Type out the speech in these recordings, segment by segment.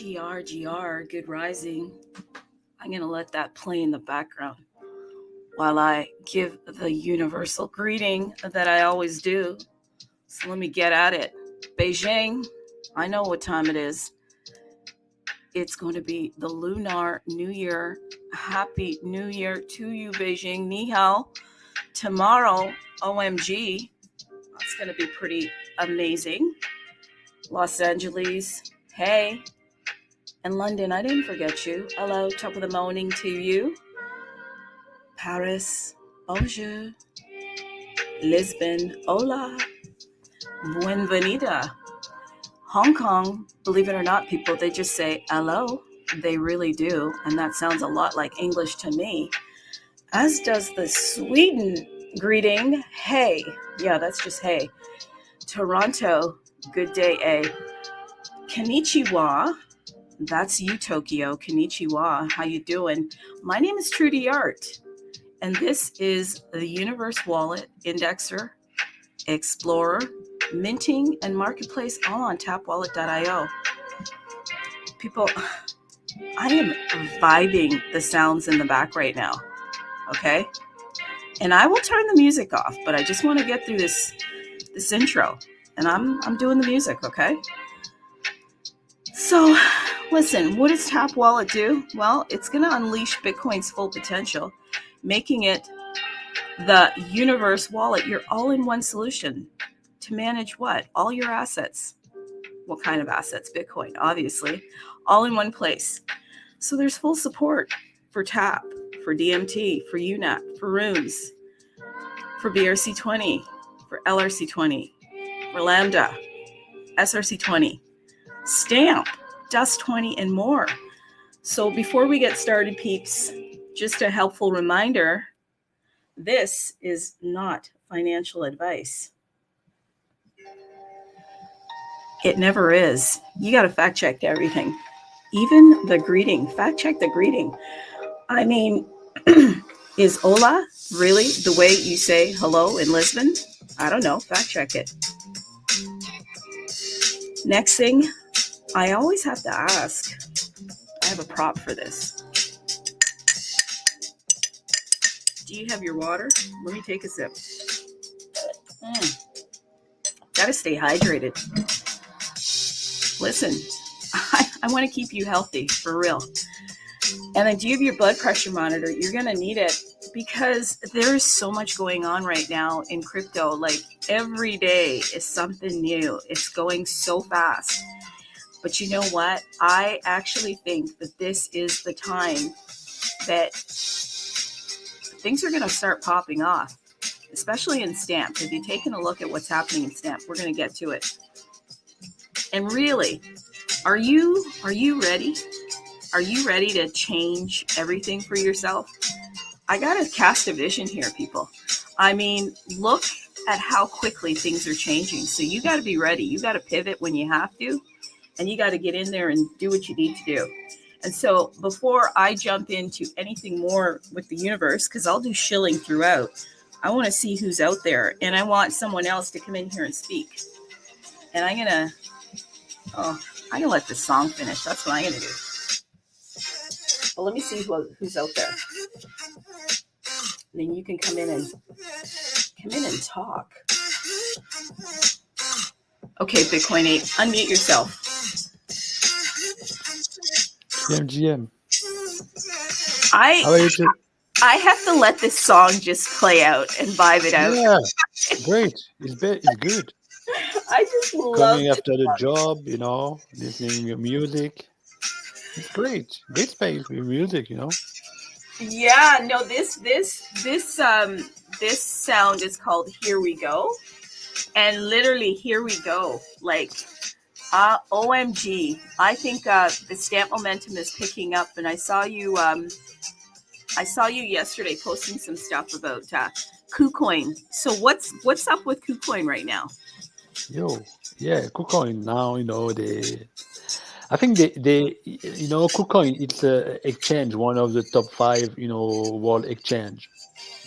GR, good rising. I'm going to let that play in the background while I give the universal greeting that I always do. So let me get at it. Beijing, I know what time it is. It's going to be the Lunar New Year. Happy New Year to you, Beijing. Ni hao. Tomorrow, OMG, that's going to be pretty amazing. Los Angeles, hey. And London, I didn't forget you. Hello, top of the morning to you. Paris, bonjour. Lisbon, hola. Bienvenida. Hong Kong, believe it or not, people, they just say hello. They really do. And that sounds a lot like English to me. As does the Sweden greeting, hey. Yeah, that's just hey. Toronto, good day, eh. Konnichiwa. That's you, Tokyo. Konnichiwa. How you doing? My name is Trudy Art, and this is the Universe Wallet Indexer, Explorer, Minting, and Marketplace all on tapwallet.io. People, I am vibing the sounds in the back right now, okay? And I will turn the music off, but I just want to get through this intro, and I'm doing the music, okay? So, listen, what does Tap Wallet do? Well, it's going to unleash Bitcoin's full potential, making it the universe wallet, your all-in-one solution to manage what? All your assets. What kind of assets? Bitcoin, obviously, all in one place. So there's full support for Tap, for DMT, for UNAT, for Runes, for BRC20, for LRC20, for Lambda, SRC20, Stamp, Dust 20, and more. So before we get started, peeps, just a helpful reminder, this is not financial advice. It never is. You got to fact check everything. Even the greeting. Fact check the greeting. I mean, is hola really the way you say hello in Lisbon? I don't know. Fact check it. Next thing, I always have to ask. I have a prop for this. Do you have your water? Let me take a sip. Gotta stay hydrated. Listen, I want to keep you healthy, for real. And then do you have your blood pressure monitor? You're going to need it because there is so much going on right now in crypto. Like every day is something new. It's going so fast. But you know what? I actually think that this is the time that things are going to start popping off, especially in Stamp. If you've taken a look at what's happening in Stamp, we're going to get to it. And really, are you ready? Are you ready to change everything for yourself? I got to cast a vision here, people. I mean, look at how quickly things are changing. So you got to be ready. You got to pivot when you have to, and you got to get in there and do what you need to do. And so before I jump into anything more with the universe, because I'll do shilling throughout, I want to see who's out there, and I want someone else to come in here and speak. And I'm gonna let this song finish. That's what I'm gonna do. But let me see who's out there. And then you can come in and talk. Okay, Bitcoin 8, unmute yourself. GM. I have to let this song just play out and vibe it out. Yeah, great. It's good. I just love coming after the job, listening to music. It's great. Great space with music, Yeah, no, this sound is called Here We Go. And literally Here We Go. Like OMG. I think the Stamp momentum is picking up, and I saw you yesterday posting some stuff about Kucoin. So what's up with Kucoin right now? Kucoin now, I think they Kucoin, it's a exchange, one of the top 5, world exchange,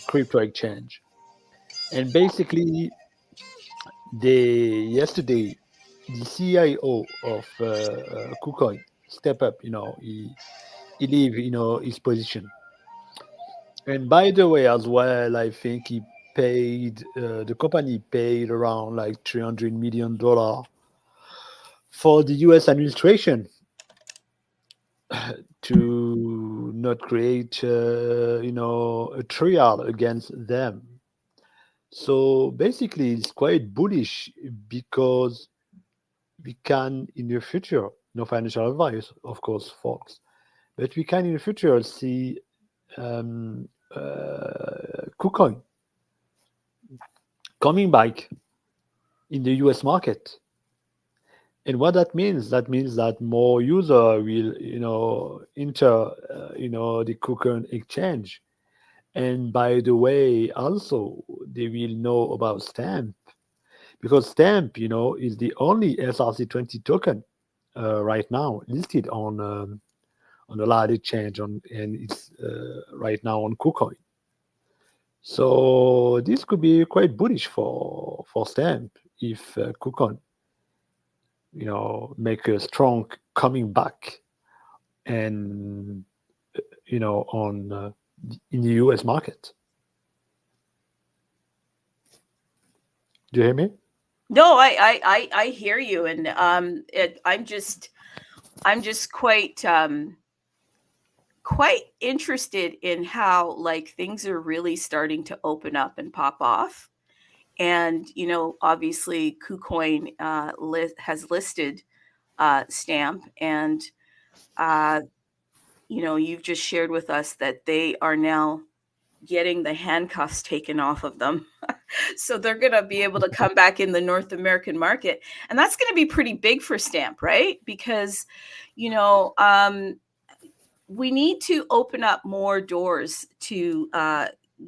crypto exchange. And basically yesterday, the CIO of Kucoin step up. He leave his position. And by the way, as well, I think he paid the company paid around like $300 million for the U.S. administration to not create a trial against them. So basically, it's quite bullish because we can in the future, no financial advice, of course, folks, but we can in the future see Kucoin coming back in the US market. And what that means that more user will, enter, the Kucoin exchange. And by the way, also they will know about Stamp because Stamp, is the only SRC20 token right now listed on the large exchange and it's right now on KuCoin. So this could be quite bullish for Stamp if KuCoin, make a strong coming back and on in the US market. Do you hear me? No, I hear you, and I'm just quite interested in how like things are really starting to open up and pop off. And obviously KuCoin has listed Stamp, and you've just shared with us that they are now getting the handcuffs taken off of them. So they're going to be able to come back in the North American market. And that's going to be pretty big for Stamp, right? Because, we need to open up more doors to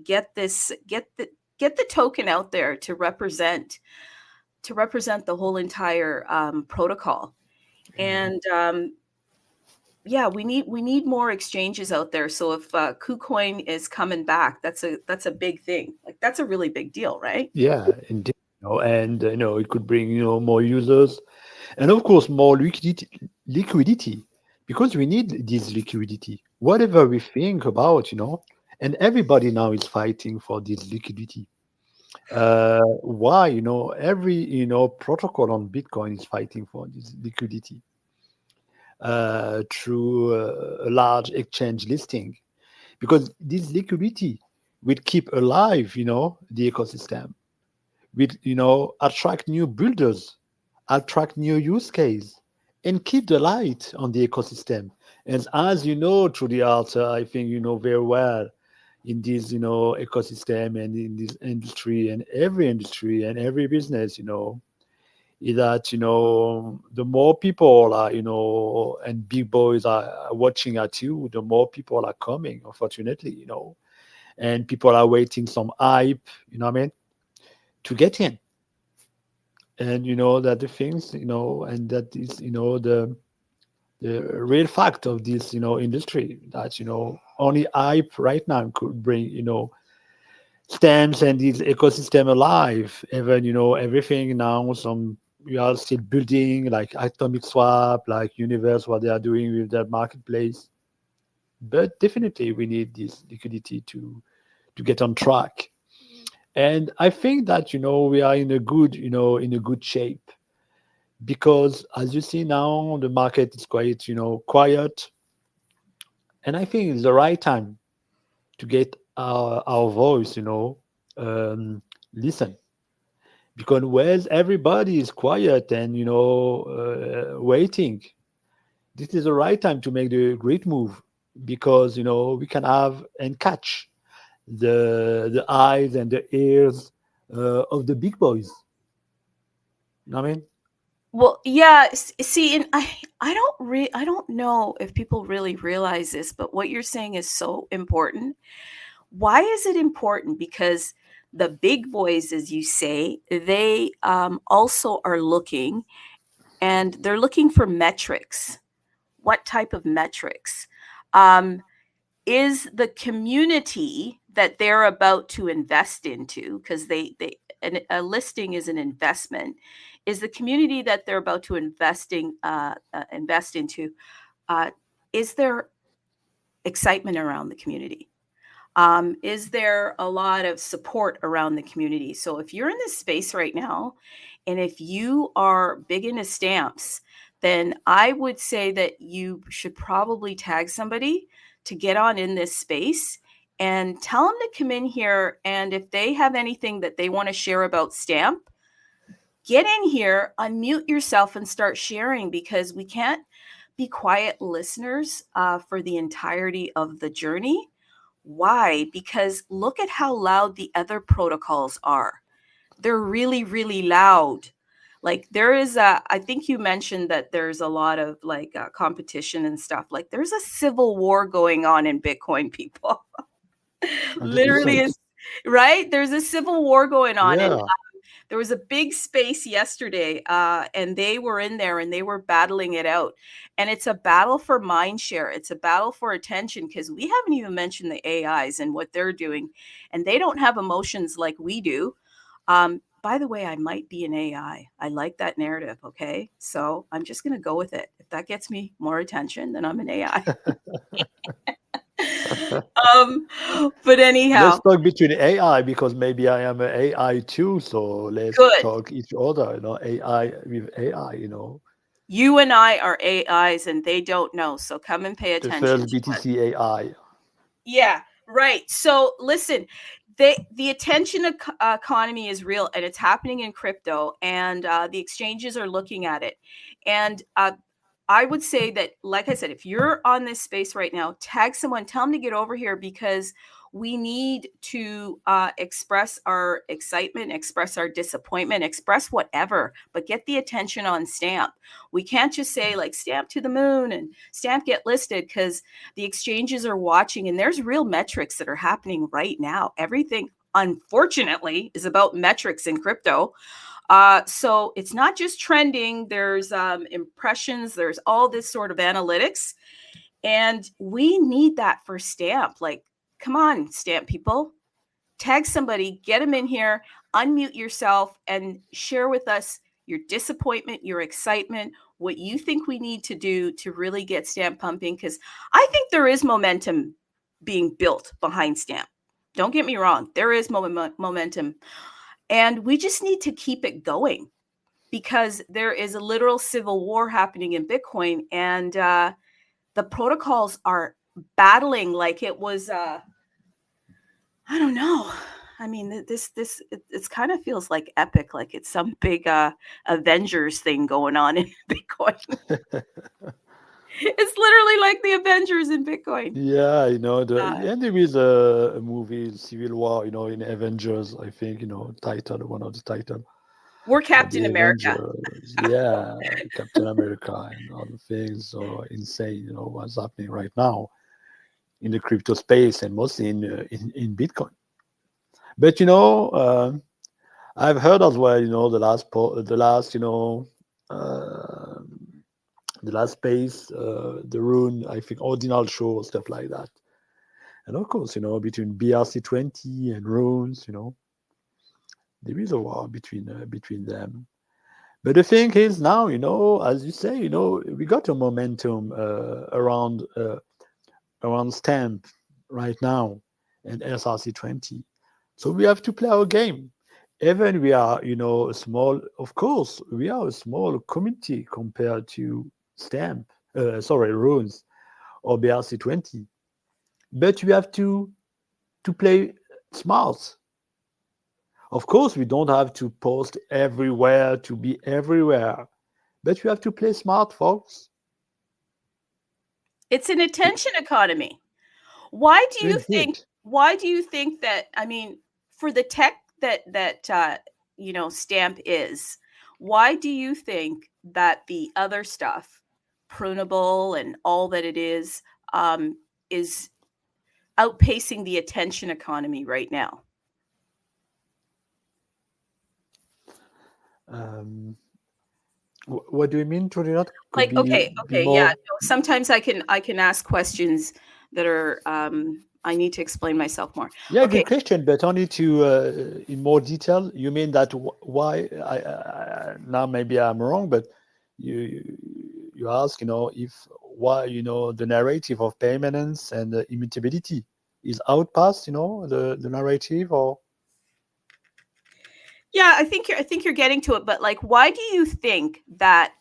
get the token out there to represent the whole entire protocol. And yeah, we need more exchanges out there. So if KuCoin is coming back, that's a big thing. Like that's a really big deal, right? Yeah, indeed. And it could bring more users, and of course more liquidity, because we need this liquidity. Whatever we think about, and everybody now is fighting for this liquidity. Why? Every protocol on Bitcoin is fighting for this liquidity through a large exchange listing, because this liquidity will keep alive, the ecosystem. Will attract new builders, attract new use case, and keep the light on the ecosystem. And as you know through the art, I think you know very well in this ecosystem and in this industry and every business, is that the more people are and big boys are watching at you, the more people are coming, unfortunately, and people are waiting some hype, what I mean, to get in. And that the things, and that is the real fact of this industry, that only hype right now could bring stamps and this ecosystem alive. Even everything now, some we are still building like atomic swap, like universe, what they are doing with their marketplace. But definitely we need this liquidity to get on track. And I think that we are in a good shape, because as you see now the market is quite quiet, and I think it's the right time to get our voice listen, because when everybody is quiet and waiting, this is the right time to make the great move, because we can have and catch the eyes and the ears of the big boys. You know what I mean? Well, yeah. See, and I don't know if people really realize this, but what you're saying is so important. Why is it important? Because the big boys, as you say, they also are looking, and they're looking for metrics. What type of metrics? Is the community that they're about to invest into, because a listing is an investment, is the community that they're about to invest into is there excitement around the community? Is there a lot of support around the community? So if you're in this space right now, and if you are big into stamps, then I would say that you should probably tag somebody to get on in this space and tell them to come in here. And if they have anything that they want to share about stamp, get in here, unmute yourself and start sharing, because we can't be quiet listeners for the entirety of the journey. Why? Because look at how loud the other protocols are. They're really, really loud. Like there is I think you mentioned that there's a lot of like competition and stuff. Like there's a civil war going on in Bitcoin, people. Literally 100%. is, right? There's a civil war going on. And Yeah. there was a big space yesterday, and they were in there and they were battling it out. And it's a battle for mind share. It's a battle for attention, because we haven't even mentioned the AIs and what they're doing. And they don't have emotions like we do. By the way, I might be an AI. I like that narrative. Okay. So I'm just going to go with it. If that gets me more attention, then I'm an AI. But anyhow, Let's talk between AI, because maybe I am an AI too. So let's good. talk each other, AI with AI, You and I are AIs and they don't know. So come and pay the attention first to us. BTC AI. Yeah, right. So listen, the attention economy is real, and it's happening in crypto, and the exchanges are looking at it. And I would say that, like I said, if you're on this space right now, tag someone, tell them to get over here, because we need to express our excitement, express our disappointment, express whatever, but get the attention on Stamp. We can't just say like Stamp to the moon and Stamp get listed, because the exchanges are watching, and there's real metrics that are happening right now. Everything, unfortunately, is about metrics in crypto. So it's not just trending. There's impressions. There's all this sort of analytics. And we need that for Stamp. Like, come on, Stamp people. Tag somebody, get them in here, unmute yourself, and share with us your disappointment, your excitement, what you think we need to do to really get Stamp pumping. Because I think there is momentum being built behind Stamp. Don't get me wrong. There is momentum. And we just need to keep it going, because there is a literal civil war happening in Bitcoin, and the protocols are battling like it was, I don't know. I mean, it's kind of feels like epic, like it's some big Avengers thing going on in Bitcoin. It's literally like the Avengers in Bitcoin. Yeah, and there is a movie, Civil War, in Avengers, I think, title, one of the title. We're Captain The America. Avengers, yeah, Captain America and all the things. So insane, what's happening right now in the crypto space, and mostly in Bitcoin. But I've heard as well, the last space, the rune, I think, ordinal show, stuff like that. And of course, between BRC20 and runes, there is a war between them. But the thing is now, as you say, we got a momentum around Stamp right now and SRC20. So we have to play our game. Even we are, a small, of course, we are a small community compared to Stamp, runes or BRC20. But we have to play smart. Of course, we don't have to post everywhere to be everywhere, but we have to play smart, folks. It's an attention economy. Why do you Indeed. think that, I mean, for the tech that Stamp is, why do you think that the other stuff, prunable and all that it is outpacing the attention economy right now? What do you mean, Trinidad? Could Like, be yeah. more. No, sometimes I can ask questions that are I need to explain myself more. Yeah, Okay. good question, but only to in more detail. You mean that why? Now maybe I'm wrong, but you ask, if why, the narrative of permanence and immutability is outpast, the narrative, or Yeah, I think you're getting to it, but like, why do you think that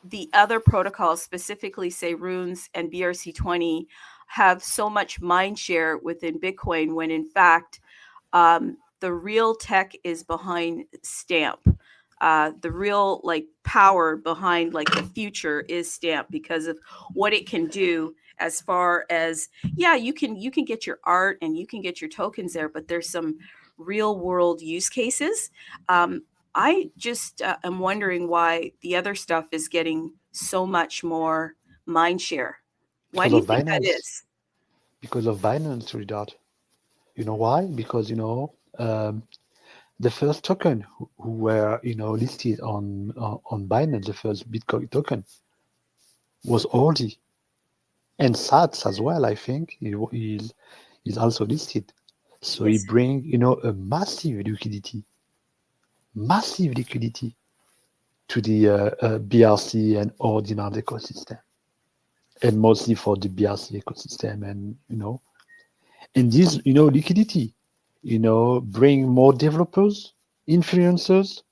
the other protocols, specifically say Runes and BRC20, have so much mind share within Bitcoin when in fact the real tech is behind Stamp? The real like power behind like the future is Stamp because of what it can do as far as, yeah, you can get your art and you can get your tokens there, but there's some real world use cases. I just am wondering why the other stuff is getting so much more mind share. Why because do you of think that Binance? is? Because of Binance, Redart. You know why? Because the first token who were listed on Binance, the first Bitcoin token was OLY, and SATS as well. I think is also listed. So he Yes. bring a massive liquidity to the BRC and ordinal ecosystem, and mostly for the BRC ecosystem, and this liquidity bring more developers, influencers,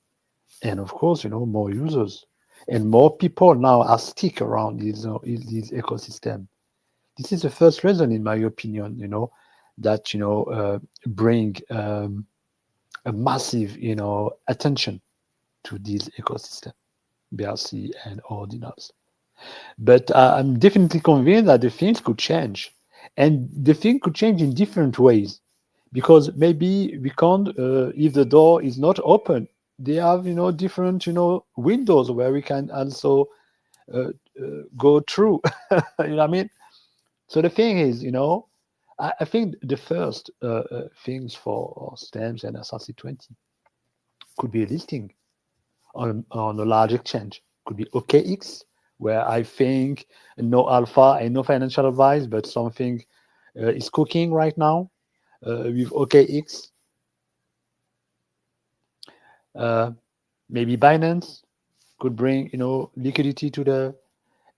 and of course more users, and more people now are stick around this ecosystem. This is the first reason, in my opinion, that bring a massive attention to this ecosystem, BRC and ordinals. But I'm definitely convinced that the things could change, and the thing could change in different ways, because maybe we can't, if the door is not open, they have different windows where we can also go through. You know what I mean? So the thing is, I think the first things for stamps and SRC20 could be a listing on a large exchange. Could be OKX, where I think no alpha and no financial advice, but something is cooking right now with OKX. Maybe Binance could bring liquidity to the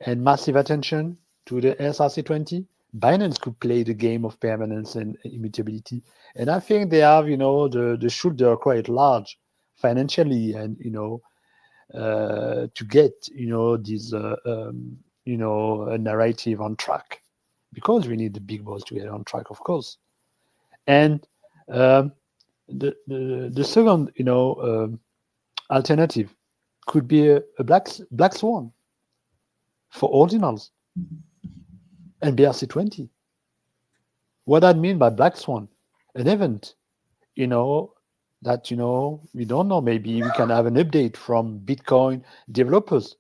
and massive attention to the SRC20. Binance could play the game of permanence and immutability, and I think they have the shoulder quite large financially, and to get this a narrative on track, because we need the big boss to get on track, of course. And the second alternative could be a black swan for ordinals and BRC20. What I mean by black swan, an event, that we don't know. Maybe we can have an update from Bitcoin developers,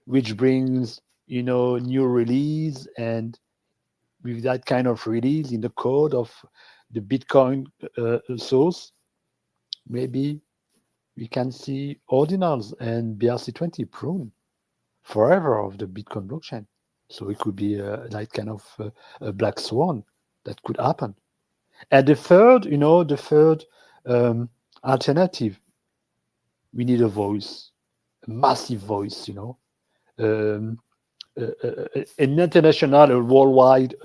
which brings new release, and with that kind of release in the code of the Bitcoin source, maybe we can see ordinals and BRC20 prune forever of the Bitcoin blockchain. So it could be that kind of a black swan that could happen. And the third alternative, we need a voice, a massive voice, an international, a worldwide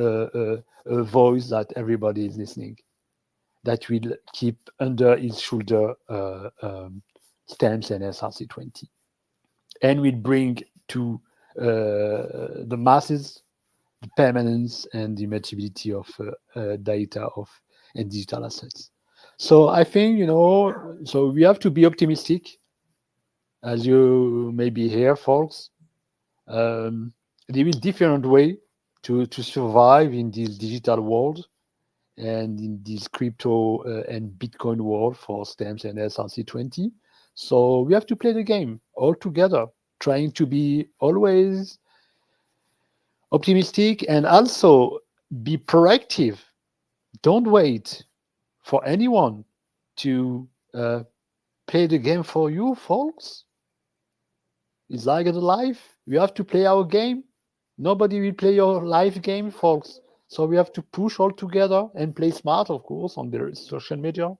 voice that everybody is listening, that will keep under its shoulder stamps and SRC20, and will bring to the masses the permanence and the immutability of data of and digital assets. So I think so we have to be optimistic, as you maybe hear, folks. There is different way to survive in this digital world and in this crypto and Bitcoin world for stamps and SRC20. So we have to play the game all together, trying to be always optimistic and also be proactive. Don't wait for anyone to play the game for you, folks. It's like the life. We have to play our game. Nobody will play your life game, folks. So we have to push all together and play smart, of course, on the social media,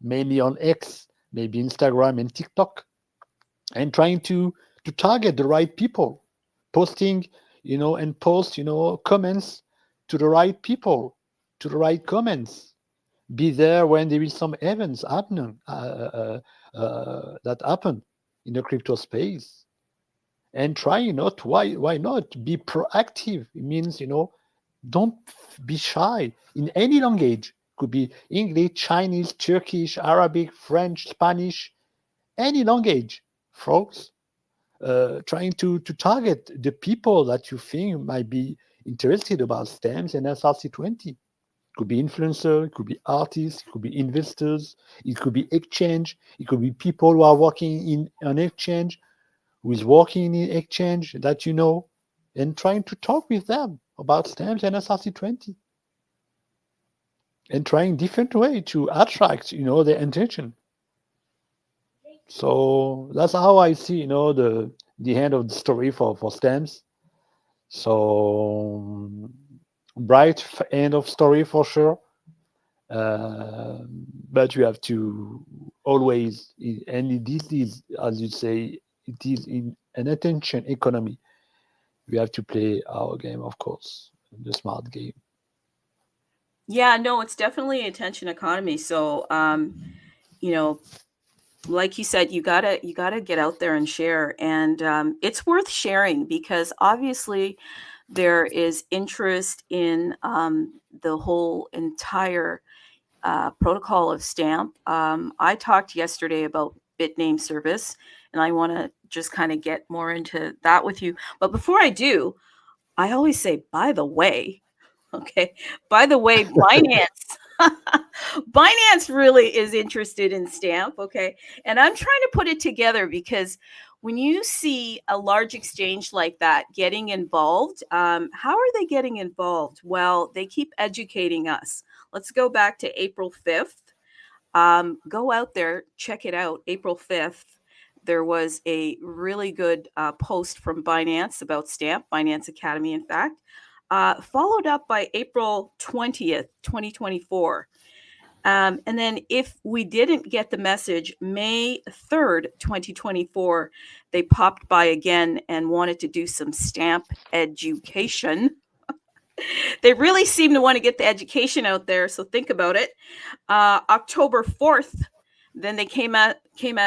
mainly on X, maybe Instagram and TikTok, and trying to target the right people, posting and post, comments to the right people, to the right comments. Be there when there is some events happening that happen in the crypto space, and try not why not be proactive. It means don't be shy in any language. Could be English, Chinese, Turkish, Arabic, French, Spanish, any language, folks. Trying to target the people that you think might be interested about stamps and SRC20. It could be influencer, it could be artists, it could be investors, it could be exchange, it could be people who are working in an exchange, who is working in exchange that and trying to talk with them about stamps and SRC20, and trying different way to attract their attention. So that's how I see the end of the story for stamps. So bright end of story for sure. But you have to always, and this is, as you say, it is in an attention economy. We have to play our game, of course, the smart game. Yeah, no, it's definitely attention economy. So, like you said, you gotta get out there and share, and it's worth sharing because obviously there is interest in the whole entire protocol of stamp. I talked yesterday about Bitname service, and I want to just kind of get more into that with you. But before I do, I always say, by the way, okay, by the way, Binance. Binance really is interested in stamp, okay? And I'm trying to put it together because when you see a large exchange like that getting involved, how are they getting involved? Well, they keep educating us. Let's go back to April 5th. Go out there, check it out. April 5th, there was a really good post from Binance about stamp, Binance Academy, in fact, followed up by April 20th, 2024. And then if we didn't get the message, May 3rd, 2024, they popped by again and wanted to do some stamp education. They really seem to want to get the education out there. So think about it. October 4th, then they came at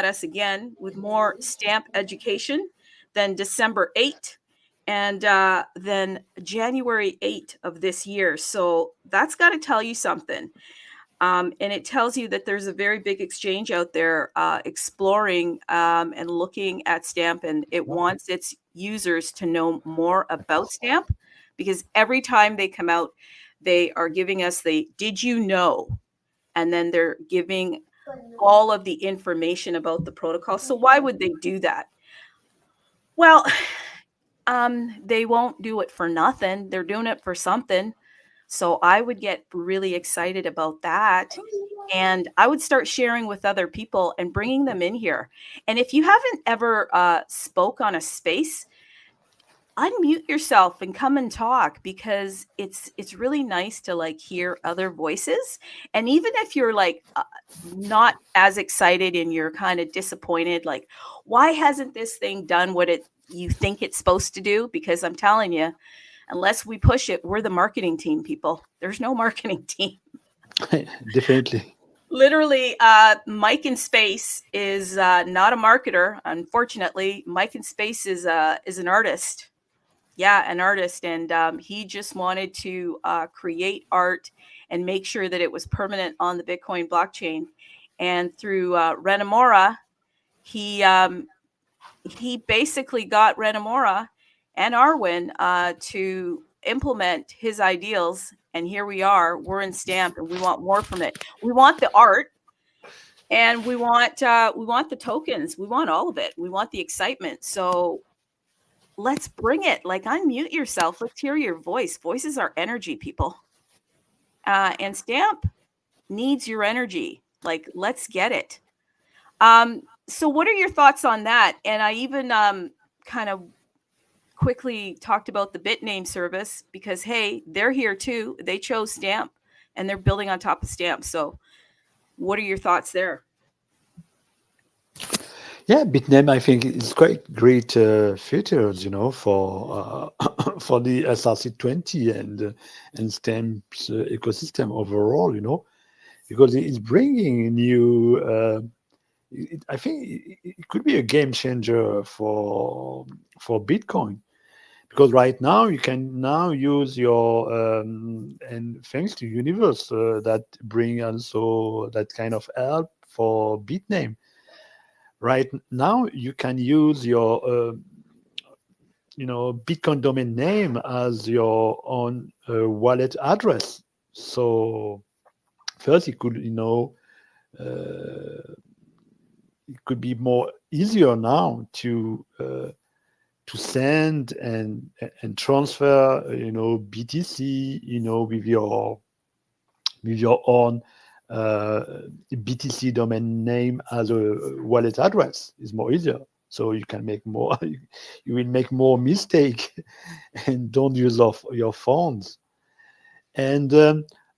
us again with more stamp education. Then December 8th, and then January 8th of this year. So that's got to tell you something. And it tells you that there's a very big exchange out there exploring and looking at stamp, and it wants its users to know more about stamp, because every time they come out, they are giving us the did you know, and then they're giving all of the information about the protocol. So why would they do that? Well, they won't do it for nothing. They're doing it for something. So I would get really excited about that. And I would start sharing with other people and bringing them in here. And if you haven't ever spoke on a space, unmute yourself and come and talk, because it's really nice to like hear other voices. And even if you're like not as excited and you're kind of disappointed, like, why hasn't this thing done what you think it's supposed to do? Because I'm telling you, unless we push it, we're the marketing team, people. There's no marketing team. Definitely. Literally, Mike in Space is not a marketer. Unfortunately, Mike in Space is an artist. Yeah, an artist. And he just wanted to create art and make sure that it was permanent on the Bitcoin blockchain. And through Renamora, he basically got Renamora and Arwin to implement his ideals. And here we are, we're in stamp, and we want more from it. We want the art, and we want the tokens. We want all of it. We want the excitement. So let's bring it. Like, unmute yourself. Let's hear your voice. Voices are energy, people. And stamp needs your energy. Like, let's get it. So what are your thoughts on that? And I even kind of quickly talked about the Bitname service, because, hey, they're here too. They chose stamp, and they're building on top of stamp. So what are your thoughts there? Yeah, Bitname, I think it's quite great features, for for the SRC20 and stamps ecosystem overall, because it's bringing new. I think it could be a game changer for Bitcoin, because right now you can now use your and thanks to Universe that bring also that kind of help for Bitname. Right now you can use your Bitcoin domain name as your own wallet address. So first it could it could be more easier now to send and transfer BTC with your own BTC domain name as a wallet address. Is more easier. So you can make more. You will make more mistake and don't use of your funds. And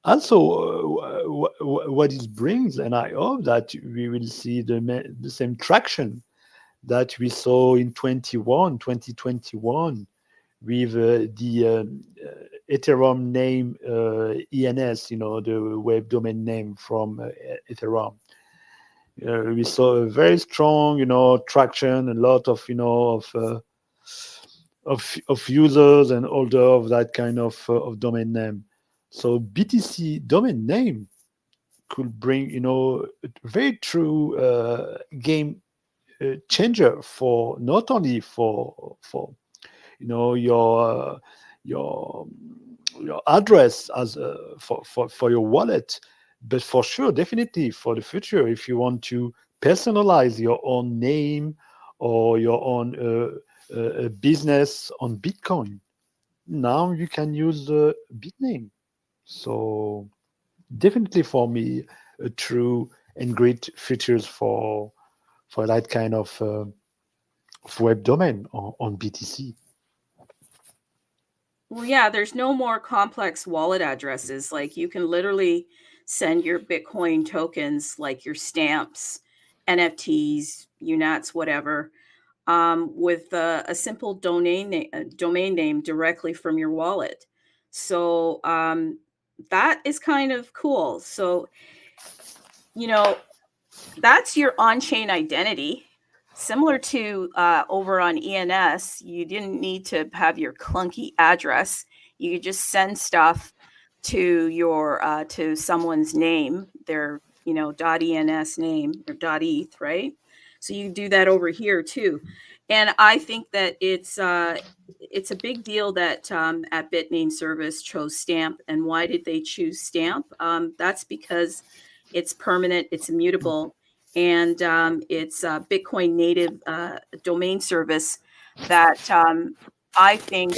also, what it brings, and I hope that we will see the same traction that we saw in 2021 with the Ethereum name ENS, the web domain name from Ethereum. We saw a very strong, traction, a lot of, of users and older of that kind of domain name. So BTC domain name could bring, a very true game changer for not only for your your address as for your wallet, but for sure, definitely for the future, if you want to personalize your own name or your own business on Bitcoin, now you can use the Bitname. So definitely for me, a true and great features for that kind of web domain on BTC. Well, yeah, there's no more complex wallet addresses. Like you can literally send your Bitcoin tokens, like your stamps, NFTs, UNATs, whatever, with a simple domain name directly from your wallet. So that is kind of cool. So, you know, that's your on-chain identity. Similar to over on ENS, you didn't need to have your clunky address. You could just send stuff to your to someone's name, their .ens name or .eth, right? So you do that over here too, and I think that it's a big deal that at Bitmain Service chose Stamp. And why did they choose Stamp? That's because it's permanent, it's immutable, and it's a Bitcoin native domain service that I think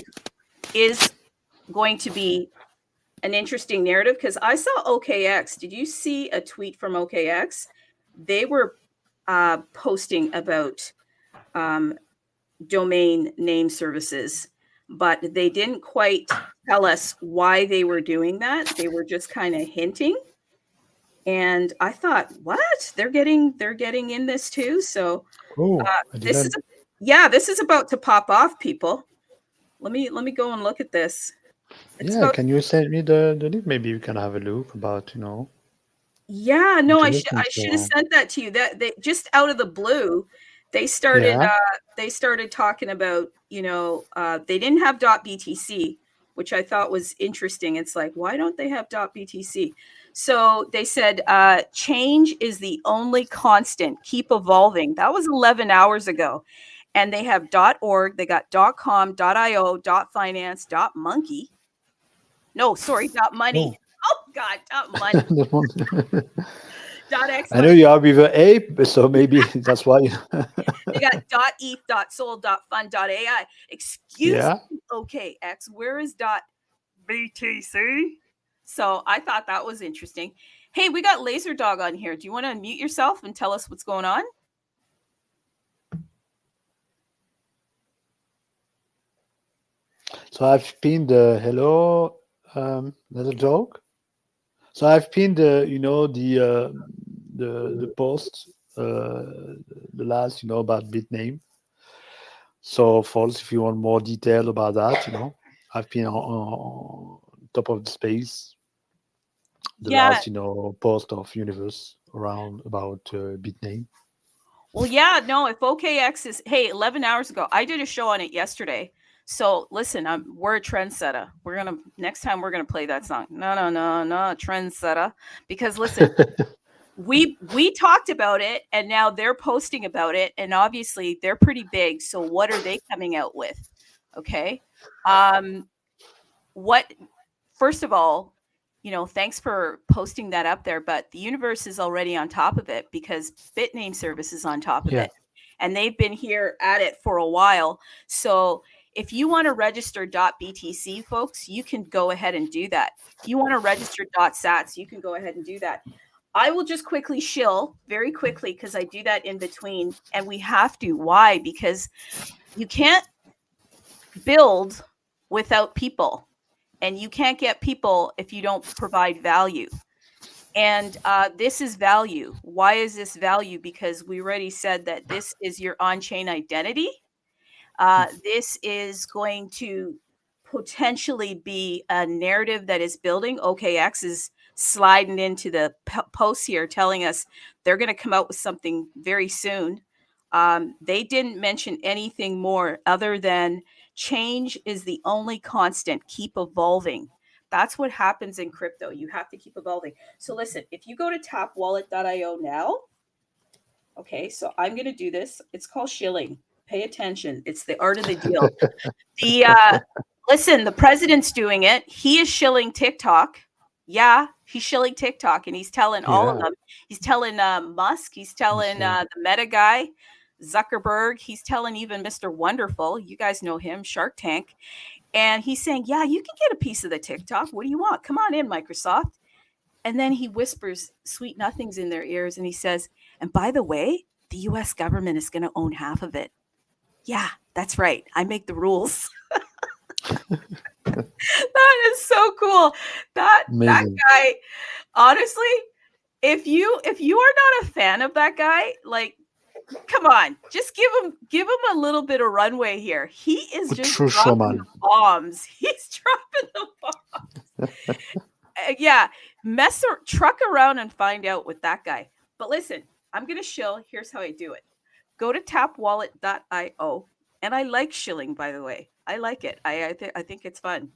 is going to be an interesting narrative, because I saw OKX. Did you see a tweet from OKX? They were posting about domain name services, but they didn't quite tell us why they were doing that. They were just kind of hinting. And I thought, what? They're getting in this too. So Oh, I this is didn't. this is about to pop off, people. Let me go and look at this. It's Yeah, about can you send me the link? Maybe we can have a look about, Yeah, no, interesting I should have stuff. sent that to you. That they just out of the blue, Yeah. they started talking about, they didn't have .btc, which I thought was interesting. It's like, why don't they have .btc? So they said change is the only constant. Keep evolving. That was 11 hours ago. And they have .org, they got .com, .io, .finance, .monkey. No, sorry, .money. Oh, Oh God, .money. that one. I .xyz. know you are with an ape, so maybe that's why. They got .eth, .soul, .fun, .ai. Excuse Yeah. me, OKX, where is .btc? So I thought that was interesting. Hey, we got Laser Dog on here. Do you want to unmute yourself and tell us what's going on? So I've pinned the hello, little joke. So I've pinned the the post the last, about Bitname. So, false, if you want more detail about that, I've been on top of the space, the Yeah. last, post of universe around about Bitname. Well, yeah, no, if OKX is, hey, 11 hours ago, I did a show on it yesterday. So listen, we're a trendsetter. Next time we're going to play that song. No, trendsetter. Because listen, we talked about it and now they're posting about it. And obviously they're pretty big. So what are they coming out with? Okay. First of all, thanks for posting that up there, but the universe is already on top of it because Bitname service is on top of Yeah. it. And they've been here at it for a while. So if you want to register .btc, folks, you can go ahead and do that. If you want to register .sats, you can go ahead and do that. I will just quickly shill very quickly because I do that in between. And we have to. Why? Because you can't build without people. And you can't get people if you don't provide value. And this is value. Why is this value? Because we already said that this is your on-chain identity. This is going to potentially be a narrative that is building. OKX is sliding into the post here telling us they're going to come out with something very soon. They didn't mention anything more other than change is the only constant. Keep evolving. That's what happens in crypto. You have to keep evolving. So listen, if you go to tapwallet.io now, okay, so I'm going to do this. It's called shilling. Pay attention. It's the art of the deal. Listen, the president's doing it. He is shilling TikTok. Yeah, he's shilling TikTok, and he's telling all of them. He's telling Musk. He's telling the Meta guy, Zuckerberg. He's telling even Mr. Wonderful. You guys know him, Shark Tank. And he's saying, yeah, you can get a piece of the TikTok. What do you want? Come on in, Microsoft. And then he whispers sweet nothings in their ears, and he says, and by the way, the U.S. government is going to own half of it. Yeah, that's right. I make the rules. That is so cool. That guy, honestly, if you are not a fan of that guy, like, come on, just give him a little bit of runway here. He is just dropping the bombs. He's dropping the bombs. Yeah, truck around and find out with that guy. But listen, I'm gonna shill. Here's how I do it. Go to tapwallet.io. And I like shilling, by the way. I like it. I think it's fun.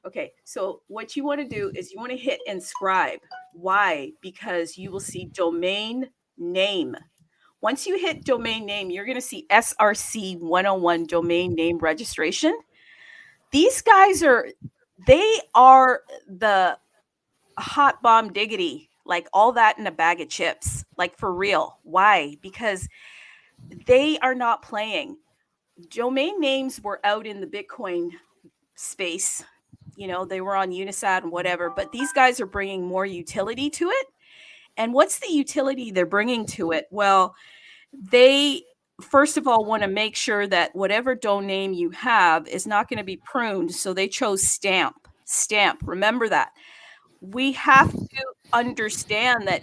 Okay, so what you want to do is you want to hit inscribe. Why? Because you will see domain name. Once you hit domain name, you're going to see SRC 101 domain name registration. These guys are the hot bomb diggity, like all that in a bag of chips, like for real. Why? Because they are not playing. Domain names were out in the Bitcoin space. They were on Unisat and whatever, but these guys are bringing more utility to it. And what's the utility they're bringing to it? Well, they, first of all, want to make sure that whatever domain name you have is not going to be pruned. So they chose stamp. Remember that. We have to understand that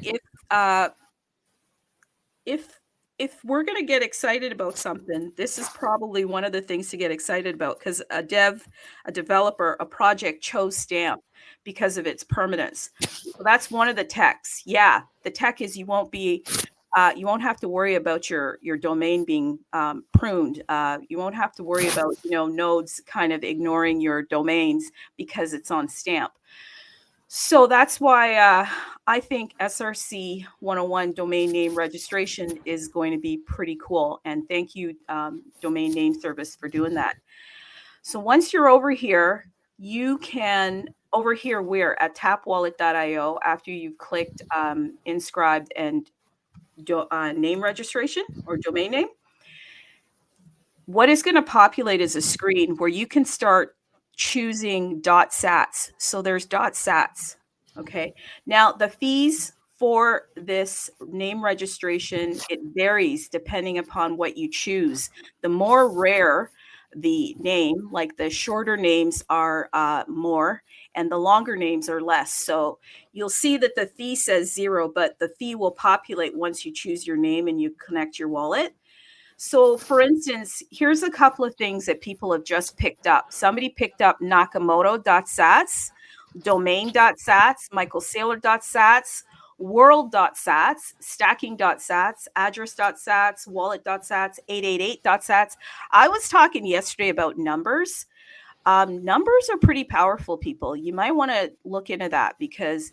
if we're going to get excited about something, this is probably one of the things to get excited about, because a developer, a project chose stamp because of its permanence. So that's one of the techs. Yeah, the tech is you won't have to worry about your domain being pruned. You won't have to worry about nodes kind of ignoring your domains because it's on stamp. So that's why I think SRC 101 domain name registration is going to be pretty cool. And thank you, Domain Name Service, for doing that. So once you're over here, you can, over here, we're at tapwallet.io after you've clicked inscribed and name registration or domain name. What is going to populate is a screen where you can start choosing .sats. So there's .sats. Okay. Now the fees for this name registration, it varies depending upon what you choose. The more rare, the name. Like the shorter names are more and the longer names are less. So you'll see that the fee says 0, but the fee will populate once you choose your name and you connect your wallet. So for instance, here's a couple of things that people have just picked up. Somebody picked up Nakamoto.sats, domain.sats, michaelsaylor.sats, world.sats, stacking.sats, address.sats, wallet.sats, 888.sats. I was talking yesterday about numbers. Numbers are pretty powerful, people. You might want to look into that because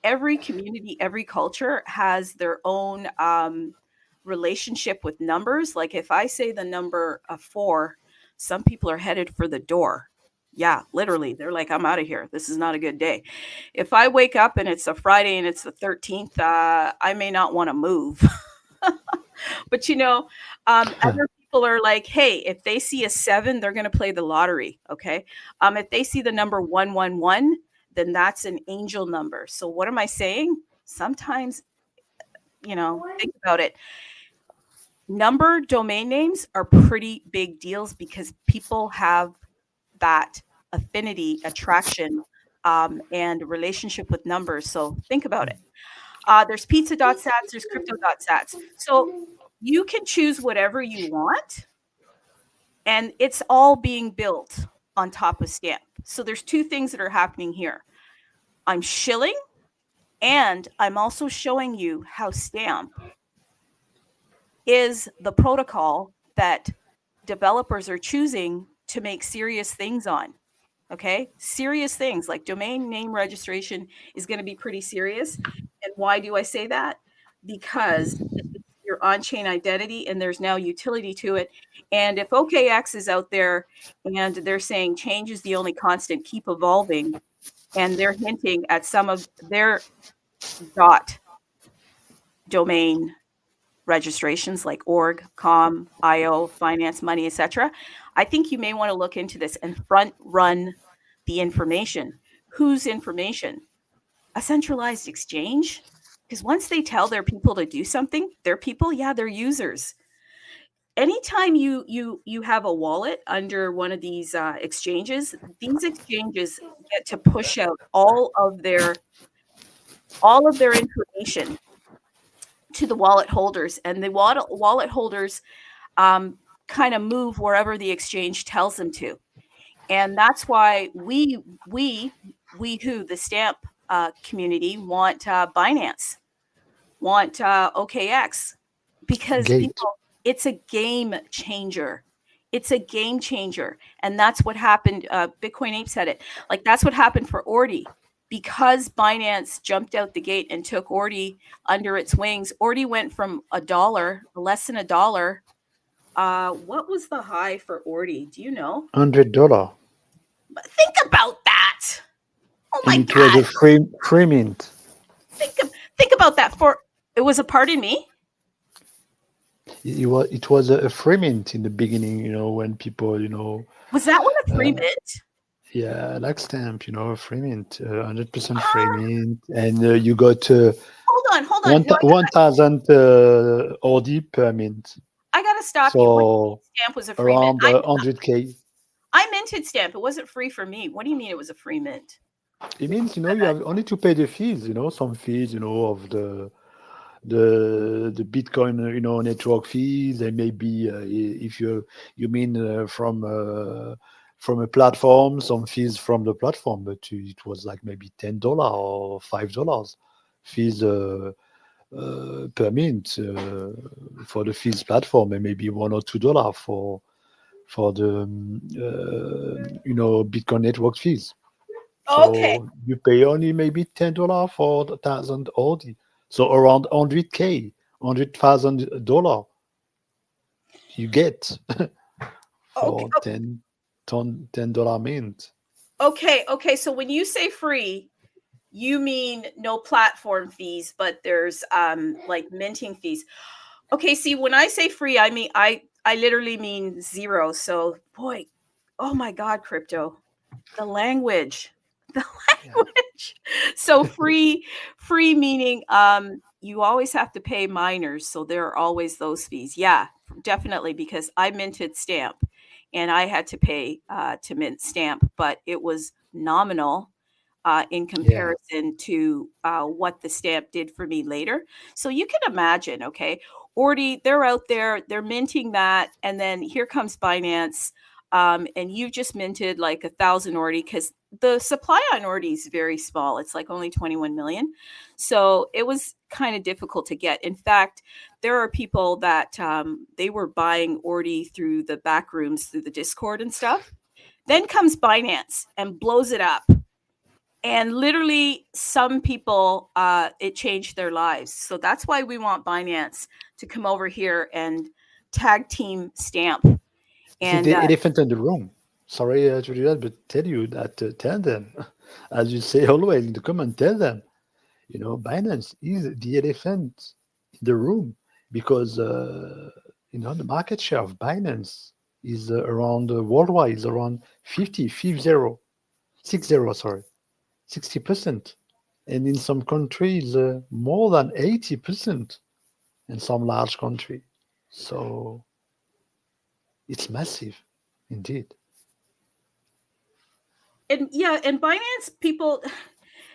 every community, every culture has their own relationship with numbers. Like if I say the number 4, some people are headed for the door. Yeah, literally. They're like, I'm out of here. This is not a good day. If I wake up and it's a Friday and it's the 13th, I may not want to move. But other people are like, hey, if they see a 7, they're going to play the lottery. Okay. If they see the number 111, then that's an angel number. So what am I saying? Sometimes, think about it. Number domain names are pretty big deals because people have that affinity, attraction, and relationship with numbers. So think about it. There's pizza.sats, there's crypto.sats. So you can choose whatever you want, and it's all being built on top of Stamp. So there's 2 things that are happening here. I'm shilling, and I'm also showing you how Stamp is the protocol that developers are choosing to make serious things on. Okay, serious things like domain name registration is going to be pretty serious. And why do I say that? Because it's your on-chain identity and there's now utility to it. And if OKX is out there and they're saying change is the only constant, keep evolving, and they're hinting at some of their domain registrations like org, com, IO, finance, money, etc. I think you may want to look into this and front run the information. Whose information? A centralized exchange? Because once they tell their people to do something, their people, they're users. Anytime you have a wallet under one of these exchanges, these exchanges get to push out all of their information to the wallet holders, and the wallet holders kind of move wherever the exchange tells them to. And that's why we who the Stamp community want Binance, want OKX, because it's a game changer. It's a game changer. And that's what happened. Bitcoin Ape said it. Like, that's what happened for Ordi. Because Binance jumped out the gate and took Ordi under its wings, Ordi went from $1, less than $1. What was the high for Ordi? Do you know? $100. Think about that. Oh my and it God. was a free mint. Think about that. It was a, pardon me? It was a free mint in the beginning, when people, Was that one a free mint? Yeah, like Stamp, a free mint, 100% free mint, and you got hold on. 1,000 OD per mint. I gotta stop you. Stamp was a free around mint. 100K. I minted Stamp. It wasn't free for me. What do you mean it was a free mint? It means you have only to pay the fees. Some fees. Of the Bitcoin network fees. And maybe if you mean from a platform, some fees from the platform, but it was like maybe $10 or $5 fees per mint for the fees platform, and maybe $1 or $2 for the Bitcoin network fees. So Okay. you pay only maybe $10 for 1,000 OD. So around 100K, $100,000 you get for $10 mint. Okay. So when you say free, you mean no platform fees, but there's like minting fees. Okay, see, when I say free, I mean I literally mean 0. So boy, oh my God, crypto, the language. So free meaning you always have to pay miners, so there are always those fees. Yeah, definitely, because I minted Stamp, and I had to pay to mint stamp, but it was nominal in comparison to what the stamp did for me later. So you can imagine, okay, Ordi, they're out there, they're minting that, and then here comes Binance, and you just minted like 1,000 Ordi, because the supply on Ordi is very small. It's like only 21 million. So it was kind of difficult to get. In fact, there are people that they were buying Ordi through the back rooms, through the Discord and stuff. Then comes Binance and blows it up. And literally some people, it changed their lives. So that's why we want Binance to come over here and tag team stamp. And the elephant in the room. Sorry to do that, but tell them, as you say always in the comment, tell them, Binance is the elephant in the room, because, the market share of Binance is around worldwide is around 60%. And in some countries, more than 80% in some large country. So it's massive, indeed. And Binance people,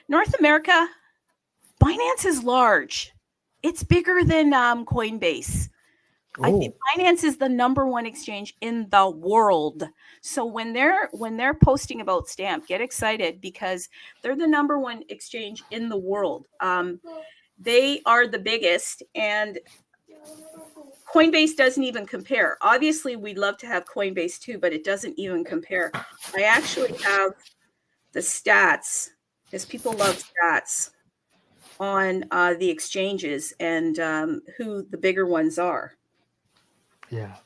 North America, Binance is large. It's bigger than Coinbase. Oh. I think Binance is the #1 exchange in the world. So when they're posting about stamp, get excited, because they're the #1 exchange in the world. They are the biggest, and Coinbase doesn't even compare. Obviously, we'd love to have Coinbase too, but it doesn't even compare. I actually have the stats, because people love stats, on the exchanges and who the bigger ones are. Yeah,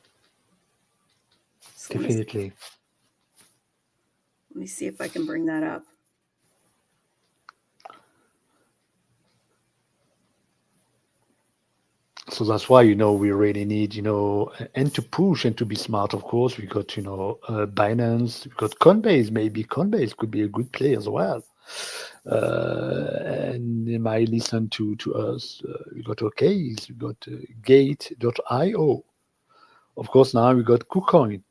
So definitely. Let me see if I can bring that up. So that's why, we really need, and to push and to be smart, of course. We got, Binance, we got Coinbase. Maybe Coinbase could be a good play as well. And they might listen to us. We got OKs, we got Gate.io. Of course, now we got Kucoin.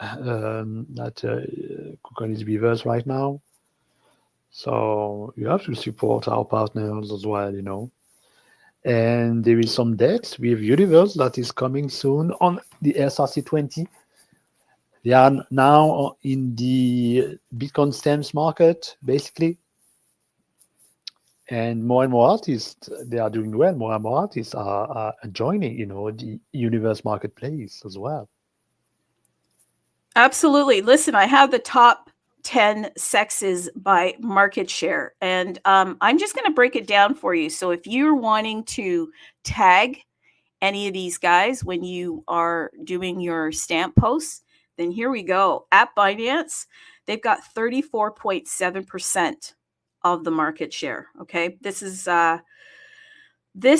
Kucoin is reverse right now. So you have to support our partners as well, And there is some debt. We have Universe that is coming soon on the SRC20. They are now in the Bitcoin stamps market, basically. And more artists, they are doing well. More and more artists are joining, the Universe marketplace as well. Absolutely. Listen, I have the top 10 sexes by market share, and I'm just going to break it down for you. So if you're wanting to tag any of these guys when you are doing your stamp posts, then here we go. At Binance, they've got 34.7% of the market share. Okay, this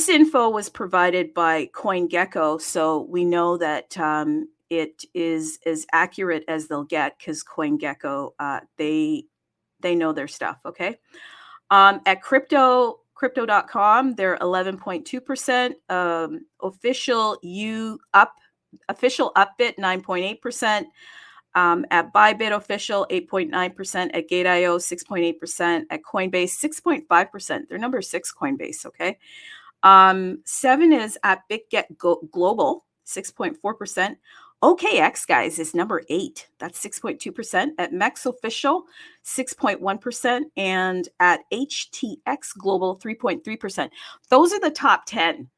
info was provided by CoinGecko, so we know that it is as accurate as they'll get, because CoinGecko, they know their stuff. Okay. At crypto.com, they're 11.2%. Official Upbit 9.8%. At Bybit official 8.9%. At Gate.io 6.8%. At Coinbase 6.5%. They're number 6 Coinbase. Okay. 7 is at BitGet Global 6.4%. OKX, guys, is number 8. That's 6.2%. At Mex Official, 6.1%. And at HTX Global, 3.3%. Those are the top 10.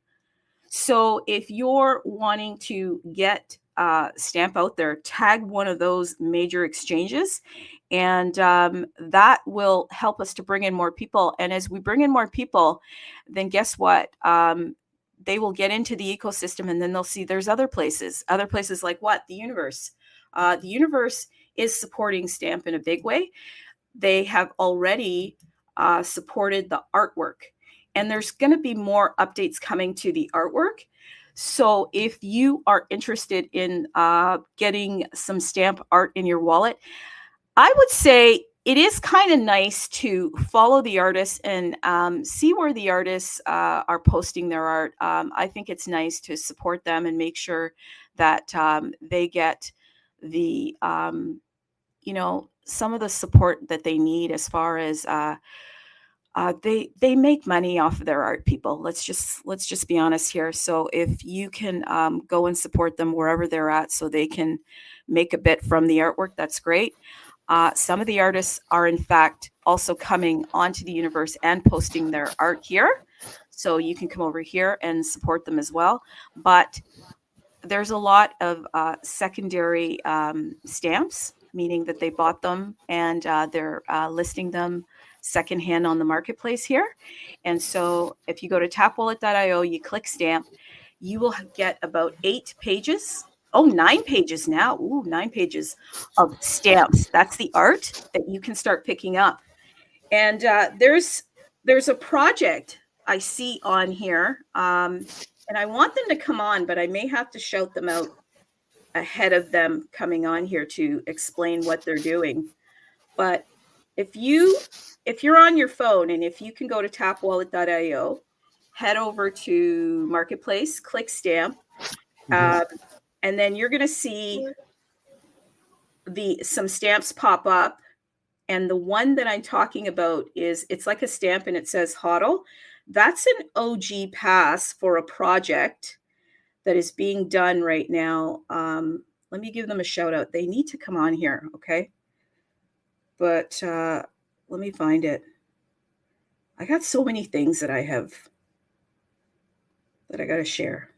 So if you're wanting to get stamp out there, tag one of those major exchanges, and that will help us to bring in more people. And as we bring in more people, then guess what? They will get into the ecosystem, and then they'll see there's other places like what? The Universe. The Universe is supporting stamp in a big way. They have already supported the artwork, and there's going to be more updates coming to the artwork. So if you are interested in getting some stamp art in your wallet, I would say it is kind of nice to follow the artists and see where the artists are posting their art. I think it's nice to support them and make sure that they get the you know, some of the support that they need as far as they make money off of their art, people. Let's just be honest here. So if you can go and support them wherever they're at, so they can make a bit from the artwork, that's great. Some of the artists are in fact also coming onto the universe and posting their art here, so you can come over here and support them as well. But there's a lot of secondary stamps, meaning that they bought them and they're listing them secondhand on the marketplace here. And so if you go to tapwallet.io, you click stamp, you will get about 8 pages. Oh, 9 pages now. Ooh, 9 pages of stamps. That's the art that you can start picking up. And there's a project I see on here. And I want them to come on, but I may have to shout them out ahead of them coming on here to explain what they're doing. But if you're on your phone, and if you can go to tapwallet.io, head over to Marketplace, click stamp, and then you're going to see some stamps pop up. And the one that I'm talking about it's like a stamp and it says HODL. That's an OG pass for a project that is being done right now. Let me give them a shout out. They need to come on here, okay? But let me find it. I got so many things that I got to share.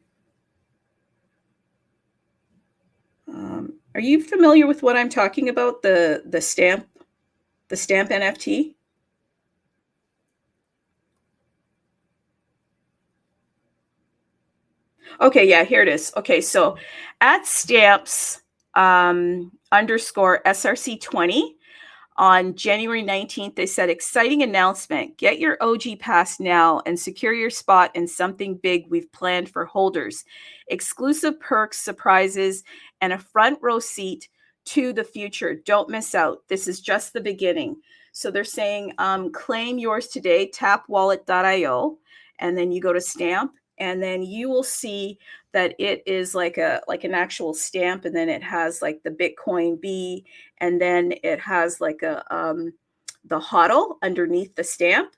Are you familiar with what I'm talking about? The stamp NFT? Okay, yeah, here it is. Okay, so at stamps underscore SRC20 on January 19th, they said, exciting announcement. Get your OG pass now and secure your spot in something big we've planned for holders. Exclusive perks, surprises, and a front row seat to the future. Don't miss out. This is just the beginning. So they're saying claim yours today, tapwallet.io, and then you go to stamp, and then you will see that it is like an actual stamp, and then it has like the Bitcoin B, and then it has like the HODL underneath the stamp.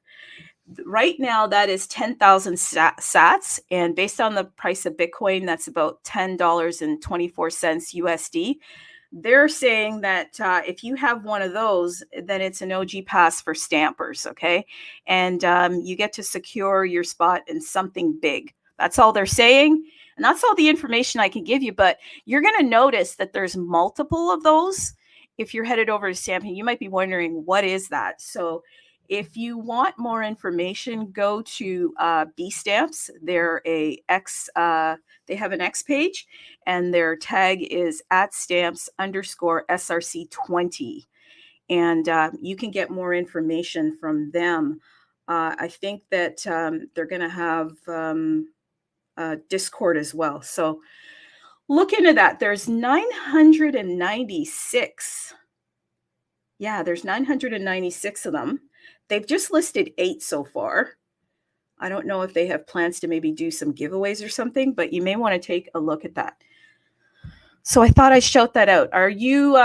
Right now, that is 10,000 sats, and based on the price of Bitcoin, that's about $10.24 USD. They're saying that if you have one of those, then it's an OG pass for stampers, okay? And you get to secure your spot in something big. That's all they're saying. And that's all the information I can give you. But you're going to notice that there's multiple of those. If you're headed over to stamping, you might be wondering, what is that? So if you want more information, go to B Stamps. They're they have an X page, and their tag is at stamps underscore SRC20. And you can get more information from them. I think that they're going to have Discord as well. So look into that. There's 996. Yeah, there's 996 of them. They've just listed 8 so far. I don't know if they have plans to maybe do some giveaways or something, but you may want to take a look at that. So I thought I'd shout that out. Are you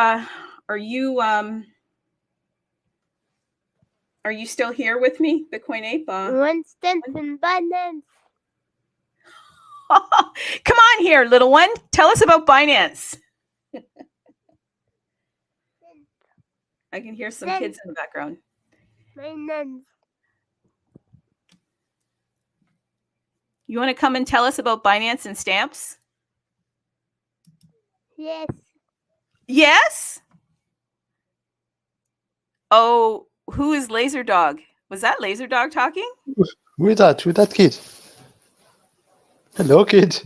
still here with me, Bitcoin Ape? One stamp in Binance. Come on here, little one. Tell us about Binance. I can hear some kids in the background. Binance. You want to come and tell us about Binance and stamps? Yes. Yes? Oh, who is Laser Dog? Was that Laser Dog talking? Who is that? Who's that kid? Hello, kid.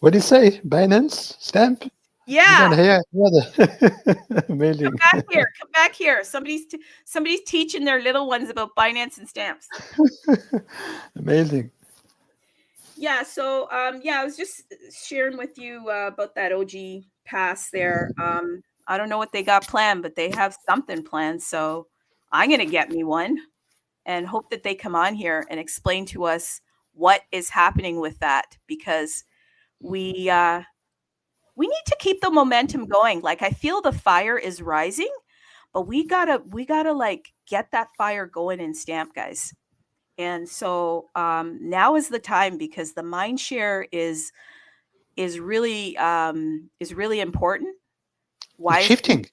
What did you say? Binance? Stamp? Yeah. Amazing. Come back here. Somebody's teaching their little ones about Binance and stamps. Amazing. Yeah, so I was just sharing with you about that OG pass there. I don't know what they got planned, but they have something planned. So I'm going to get me one and hope that they come on here and explain to us what is happening with that, because we we need to keep the momentum going. Like I feel the fire is rising, but we gotta like get that fire going in Stamp, guys. And so now is the time because the mind share is really important. Why? It's shifting.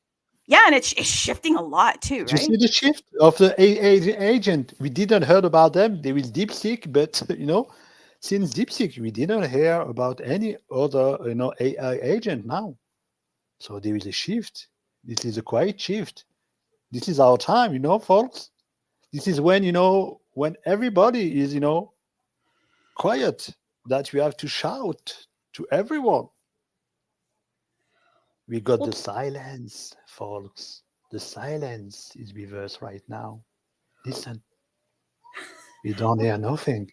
Yeah, and it's shifting a lot too, Do you right? see the shift of the agent? We didn't heard about them. They will DeepSeek, but since DeepSeek, we didn't hear about any other AI agent now. So there is a shift. This is a quiet shift. This is our time, folks. This is when when everybody is quiet, that we have to shout to everyone. We got the silence, folks. The silence is with us right now. Listen, we don't hear nothing.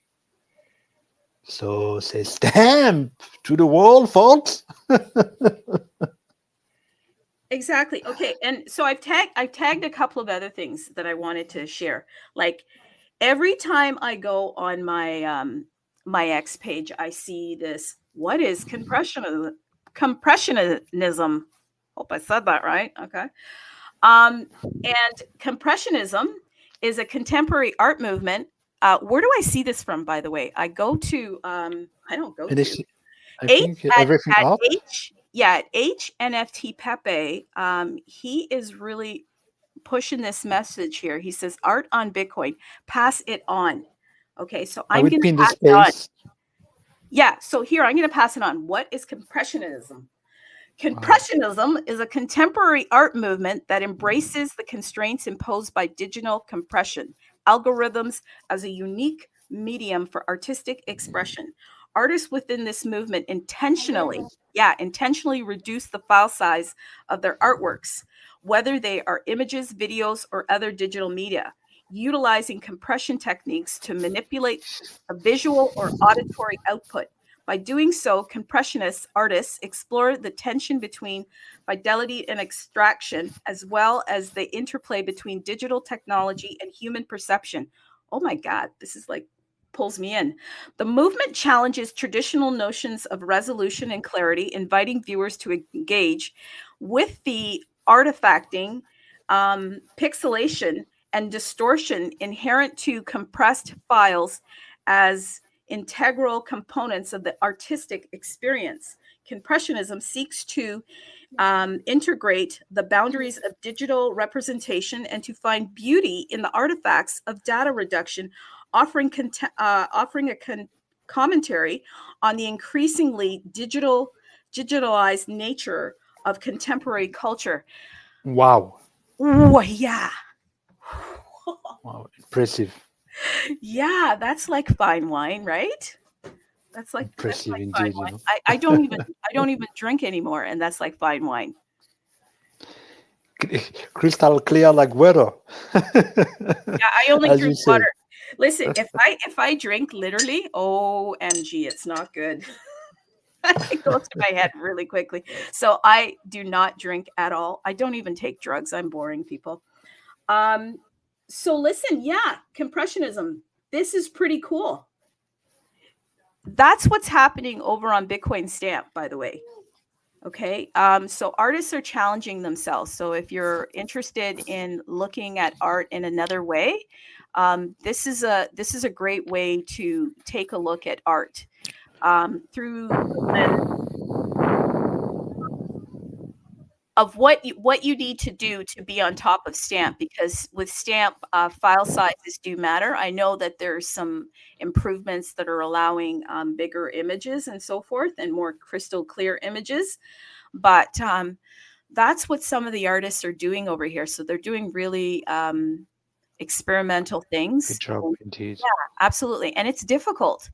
So say stamp to the wall, folks. Exactly. Okay. And so I've tagged a couple of other things that I wanted to share. Like every time I go on my my X page, I see this. What is compressionism? Compressionism. Hope I said that right. Okay. And compressionism is a contemporary art movement. Where do I see this from, by the way? I go to I don't go to I think everything at up. at NFT Pepe. He is really pushing this message here. He says, "Art on Bitcoin, pass it on." Okay, so I I'm will going to pin the pass it on. space. Yeah, so here I'm going to pass it on. What is compressionism? Compressionism is a contemporary art movement that embraces the constraints imposed by digital compression algorithms as a unique medium for artistic expression. Artists within this movement intentionally reduce the file size of their artworks, whether they are images, videos, or other digital media, utilizing compression techniques to manipulate a visual or auditory output. By doing so, compressionist artists explore the tension between fidelity and extraction, as well as the interplay between digital technology and human perception. Oh my God, this is like pulls me in. The movement challenges traditional notions of resolution and clarity, inviting viewers to engage with the artifacting, pixelation, and distortion inherent to compressed files as integral components of the artistic experience. Compressionism seeks to integrate the boundaries of digital representation and to find beauty in the artifacts of data reduction, offering commentary on the increasingly digitalized nature of contemporary culture. Wow. Oh, yeah. Wow, impressive. Yeah, that's like fine wine, right? That's like Impressive fine indeed, wine. I don't even drink anymore, and that's like fine wine. Crystal clear like water. Yeah, I only As drink you say. water. Listen, if I drink literally, OMG, it's not good. It goes to my head really quickly. So I do not drink at all. I don't even take drugs. I'm boring, people. So listen, yeah, compressionism. This is pretty cool. That's what's happening over on Bitcoin Stamp, by the way. Okay. So artists are challenging themselves. So if you're interested in looking at art in another way, this is a great way to take a look at art through the lens of what you need to do to be on top of Stamp, because with Stamp, file sizes do matter. I know that there's some improvements that are allowing bigger images and so forth, and more crystal clear images. But that's what some of the artists are doing over here. So they're doing really experimental things. Good job, indeed. Yeah, absolutely. And it's difficult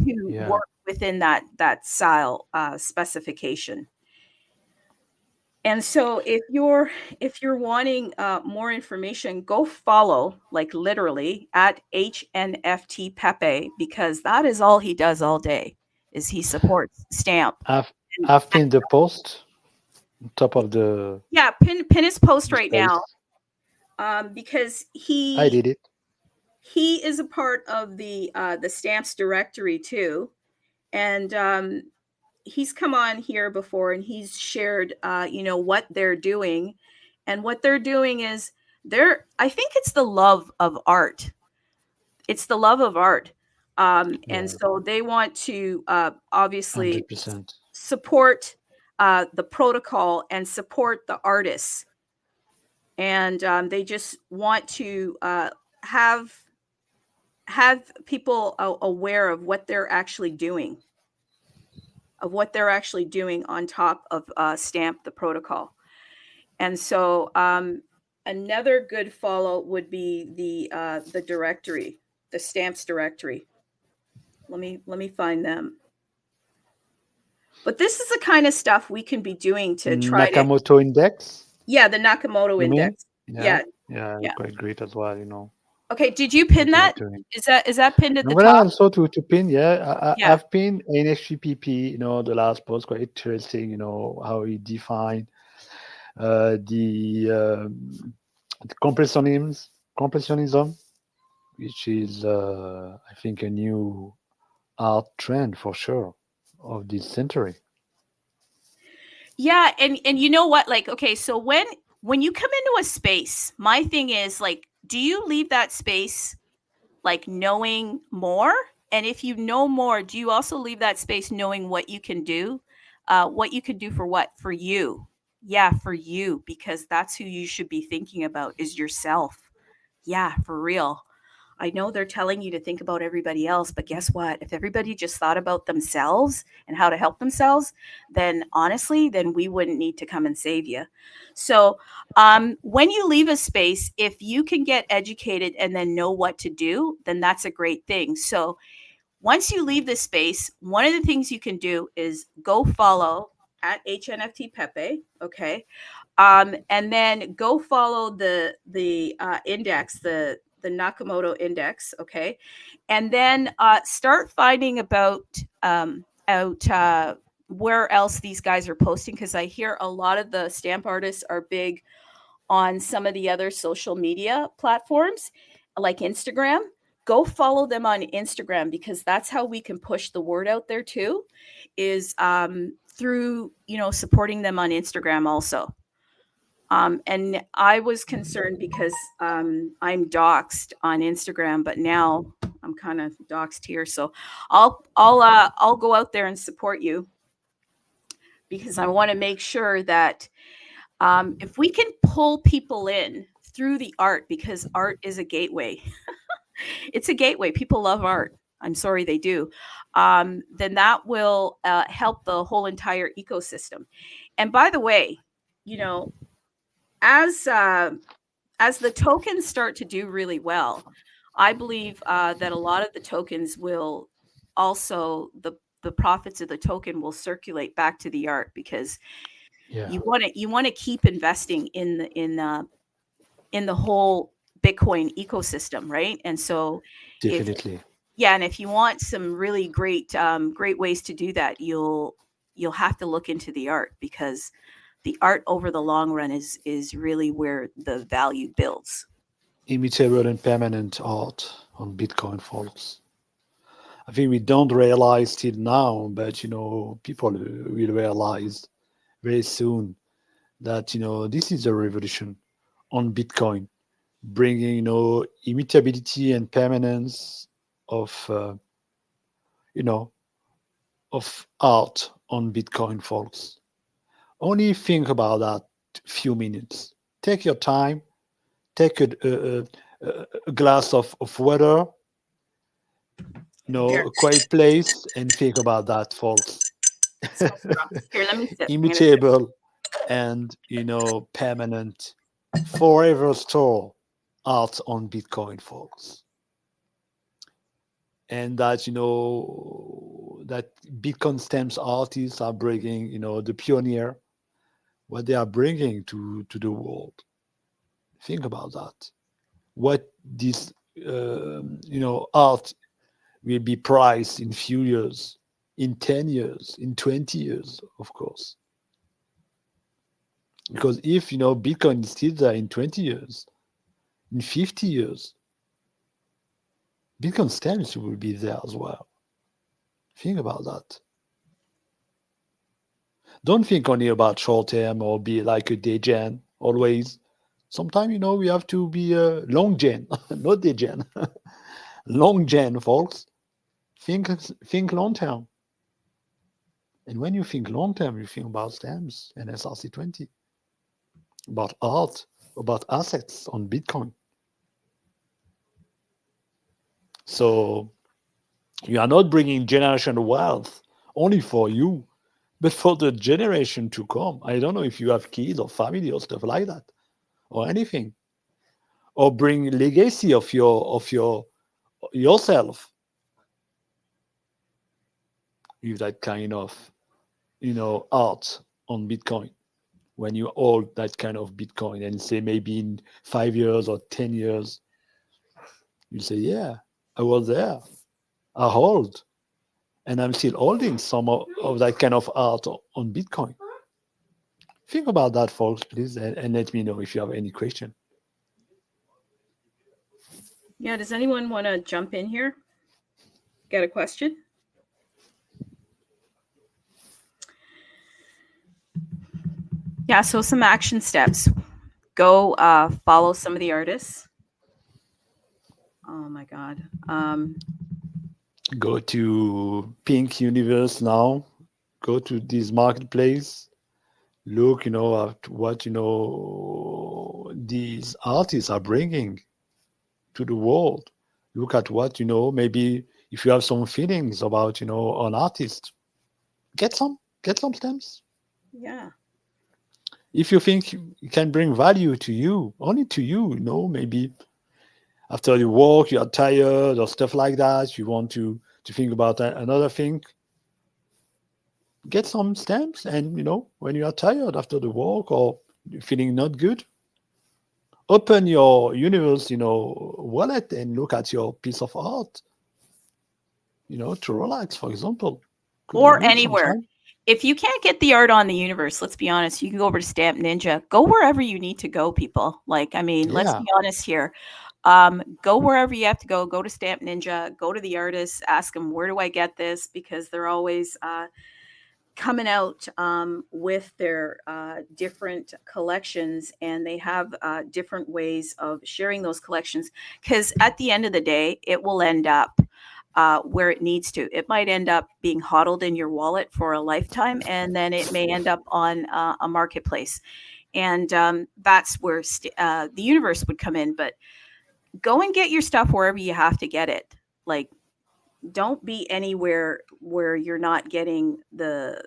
to work within that style specification. And so if you're wanting more information, go follow, like literally, at HNFT Pepe, because that is all he does all day, is he supports Stamp. I've pinned the post on top of the pin his post right now, because I did it. He is a part of the Stamps directory too, and he's come on here before and he's shared, what they're doing. And what they're doing is I think it's the love of art. It's the love of art. And so they want to obviously 100%. support the protocol and support the artists. And they just want to have people aware of what they're actually doing, on top of Stamp the protocol. And so another good follow would be the directory, the Stamps directory. Let me find them. But this is the kind of stuff we can be doing to try Nakamoto index? Yeah, the Nakamoto You mean? index. Yeah. Yeah, quite great as well, Okay, did you pin that? Is that pinned at the But top? also to pin, yeah. Yeah. I've pinned NHPPP, the last post, quite interesting, how he defined the compressionism, which is, I think, a new art trend for sure of this century. Yeah, and you know what? Like, okay, so when you come into a space, my thing is like, do you leave that space like knowing more? And if you know more, do you also leave that space knowing what you can do? What you can do for what? For you. Yeah, for you, because that's who you should be thinking about is yourself. Yeah, for real. I know they're telling you to think about everybody else, but guess what? If everybody just thought about themselves and how to help themselves, then honestly, then we wouldn't need to come and save you. So when you leave a space, if you can get educated and then know what to do, then that's a great thing. So once you leave the space, one of the things you can do is go follow at HNFT Pepe, okay? And then go follow the index, the Nakamoto index, okay? And then start finding out where else these guys are posting, because I hear a lot of the stamp artists are big on some of the other social media platforms like Instagram. Go follow them on Instagram, because that's how we can push the word out there too, is through supporting them on Instagram also. And I was concerned because I'm doxxed on Instagram, but now I'm kind of doxxed here. So I'll go out there and support you, because I want to make sure that if we can pull people in through the art, because art is a gateway. It's a gateway. People love art. I'm sorry, they do. Then that will help the whole entire ecosystem. And by the way, as the tokens start to do really well, I believe that a lot of the tokens will also the profits of the token will circulate back to the art, because you want to keep investing in the whole Bitcoin ecosystem, right? And so Definitely. and if you want some really great ways to do that, you'll have to look into the art, because the art over the long run is really where the value builds. Immutable and permanent art on Bitcoin, folks. I think we don't realize till now, but people will realize very soon that this is a revolution on Bitcoin, bringing immutability and permanence of of art on Bitcoin, folks. Only think about that few minutes. Take your time. Take a glass of water, a quiet place, and think about that, folks. Here, let me sip. Immutable and permanent, forever store art on Bitcoin, folks. And that that Bitcoin stamps artists are bringing, the pioneer, what they are bringing to the world. Think about that. What this art will be priced in few years, in 10 years, in 20 years, of course. Because if Bitcoin is still there in 20 years, in 50 years, Bitcoin stamps will be there as well. Think about that. Don't think only about short term or be like a day gen always. Sometimes, we have to be a long gen, not day gen. Long gen, folks. Think long term. And when you think long term, you think about stamps and SRC20, about art, about assets on Bitcoin. So you are not bringing generational wealth only for you, but for the generation to come. I don't know if you have kids or family or stuff like that, or anything, or bring legacy of yourself with that kind of art on Bitcoin. When you hold that kind of Bitcoin and say maybe in 5 years or 10 years, you say, yeah, I was there, I hold, and I'm still holding some of that kind of art on Bitcoin. Think about that, folks, please, and let me know if you have any question. Yeah, does anyone want to jump in here? Got a question? Yeah, so some action steps. Go follow some of the artists. Oh my God. Go to Pink Universe now. Go to this marketplace. Look, at what these artists are bringing to the world. Look at what maybe if you have some feelings about an artist, get some stamps. Yeah. If you think it can bring value to you, only to you, maybe after you work, you are tired or stuff like that, you want to think about another thing, get some stamps. And when you are tired after the work or feeling not good, open your universe wallet and look at your piece of art, to relax, for example. Could be Or good anywhere. sometime. If you can't get the art on the universe, let's be honest, you can go over to Stamp Ninja. Go wherever you need to go, people. Let's Yeah. be honest here. Go wherever you have to go. Go to Stamp Ninja. Go to the artists. Ask them, where do I get this? Because they're always coming out with their different collections, and they have different ways of sharing those collections. Because at the end of the day, it will end up where it needs to. It might end up being hodled in your wallet for a lifetime, and then it may end up on a marketplace. And that's where the universe would come in. But go and get your stuff wherever you have to get it. Don't be anywhere where you're not getting the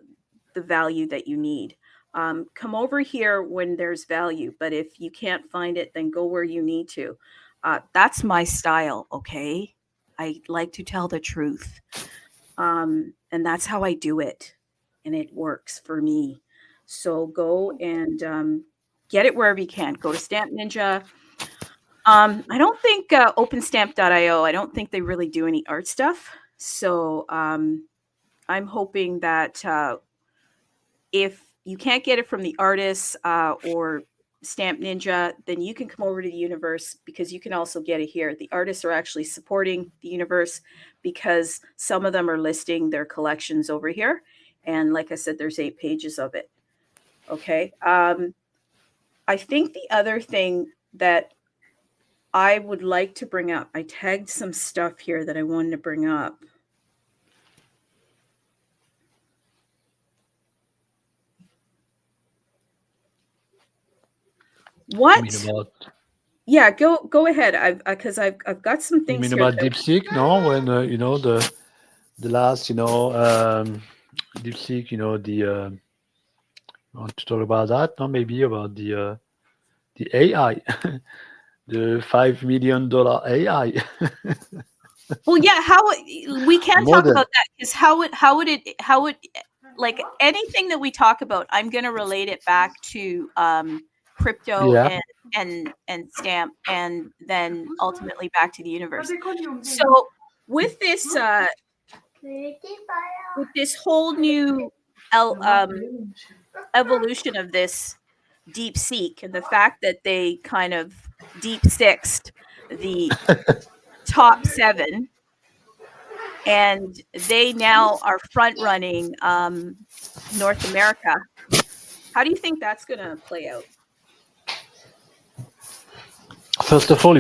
value that you need. Come over here when there's value, but if you can't find it, then go where you need to. That's my style, okay? I like to tell the truth. And that's how I do it. And it works for me. So go and get it wherever you can. Go to Stamp Ninja. I don't think OpenStamp.io, I don't think they really do any art stuff. So I'm hoping that if you can't get it from the artists or Stamp Ninja, then you can come over to the universe, because you can also get it here. The artists are actually supporting the universe because some of them are listing their collections over here. And like I said, there's 8 pages of it. Okay. I think the other thing that I would like to bring up, I tagged some stuff here that I wanted to bring up. What? Yeah, go ahead. Because I've got some You things mean here. about DeepSeek? No, when the last DeepSeek, the I want to talk about that. No, maybe about the AI, the $5 million AI. Well, yeah, we can talk about that, because how would like anything that we talk about, I'm going to relate it back to crypto Yeah. and stamp, and then ultimately back to the universe. So with this whole new evolution of this DeepSeek, and the fact that they kind of deep sixed the top 7, and they now are front running North America. How do you think that's going to play out? First of all,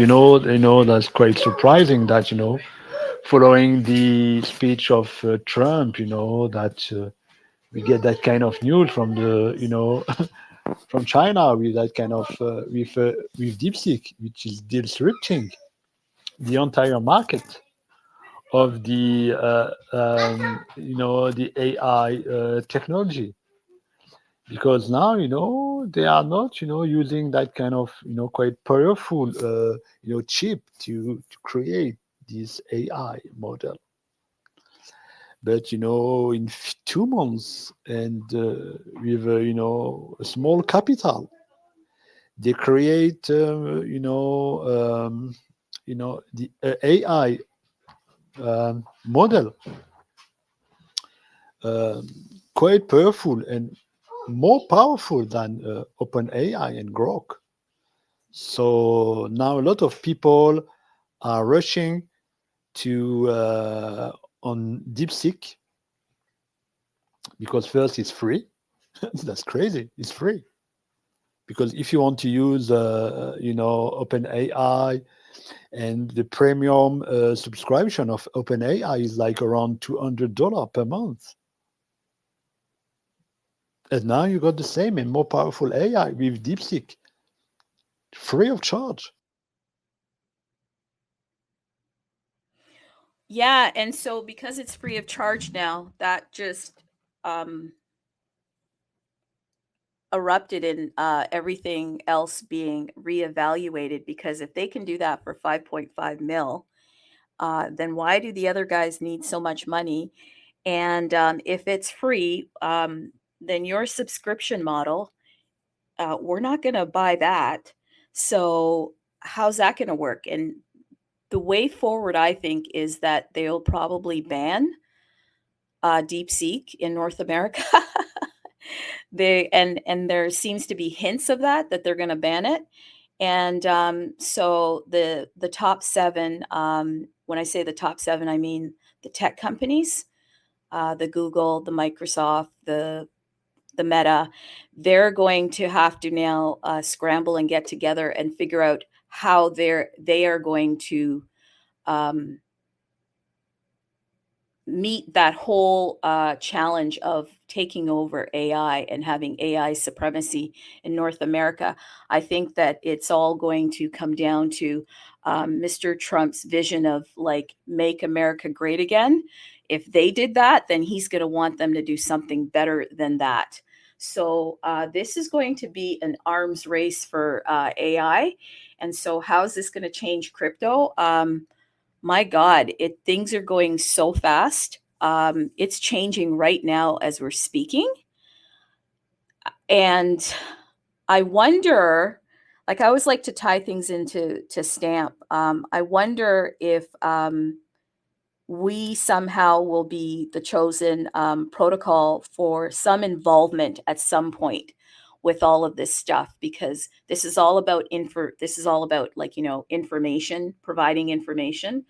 that's quite surprising that, following the speech of Trump, that we get that kind of news from from China with that kind of with DeepSeek, which is disrupting the entire market of the the AI technology, because now they are not using that kind of quite powerful chip to create this AI model. But in 2 months and with a small capital, they create the AI model quite powerful and more powerful than OpenAI and Grok. So now a lot of people are rushing to on DeepSeek, because first it's free. That's crazy. It's free. Because if you want to use OpenAI, and the premium subscription of OpenAI is like around $200 per month. And now you got the same and more powerful AI with DeepSeek, free of charge. Yeah, and so because it's free of charge now, that just erupted in everything else being reevaluated, because if they can do that for 5.5 mil, then why do the other guys need so much money? And if it's free, then your subscription model, we're not going to buy that. So how's that going to work? And the way forward, I think, is that they'll probably ban DeepSeek in North America. And there seems to be hints of that they're going to ban it. And so the top seven, when I say the top seven, I mean the tech companies, the Google, the Microsoft, the Meta, they're going to have to now scramble and get together and figure out how they are going to meet that whole challenge of taking over AI and having AI supremacy in North America. I think that it's all going to come down to Mr. Trump's vision of like, make America great again. If they did that, then he's going to want them to do something better than that. So this is going to be an arms race for AI. And so how is this going to change crypto? My God, things are going so fast. It's changing right now as we're speaking. And I wonder, like, I always like to tie things into Stamp. I wonder if we somehow will be the chosen protocol for some involvement at some point with all of this stuff, because this is all about like, information, providing information.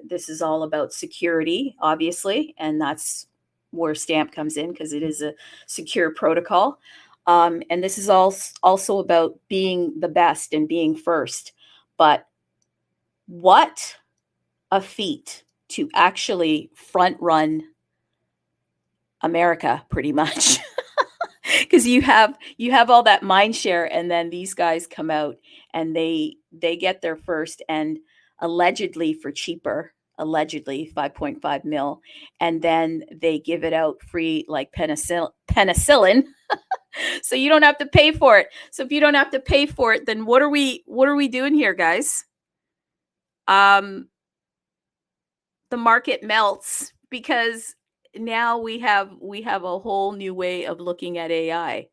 This is all about security, obviously, and that's where Stamp comes in, because it is a secure protocol. And this is also about being the best and being first. But what a feat to actually front run America, pretty much. Because you have all that mind share, and then these guys come out and they get there first, and allegedly for cheaper, allegedly 5.5 mil, and then they give it out free like penicillin. So you don't have to pay for it. So if you don't have to pay for it, then what are we doing here, guys? The market melts, because now we have a whole new way of looking at AI,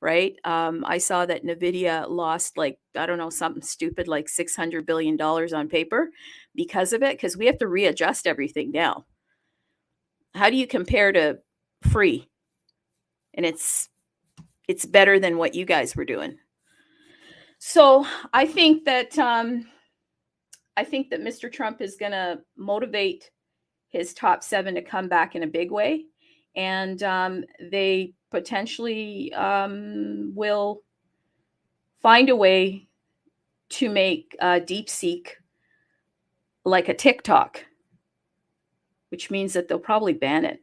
right? I saw that NVIDIA lost, like, I don't know, something stupid like $600 billion on paper because of it, because we have to readjust everything now. How do you compare to free? And it's better than what you guys were doing. So I think that Mr. Trump is going to motivate his top 7 to come back in a big way. And they potentially will find a way to make DeepSeek like a TikTok, which means that they'll probably ban it.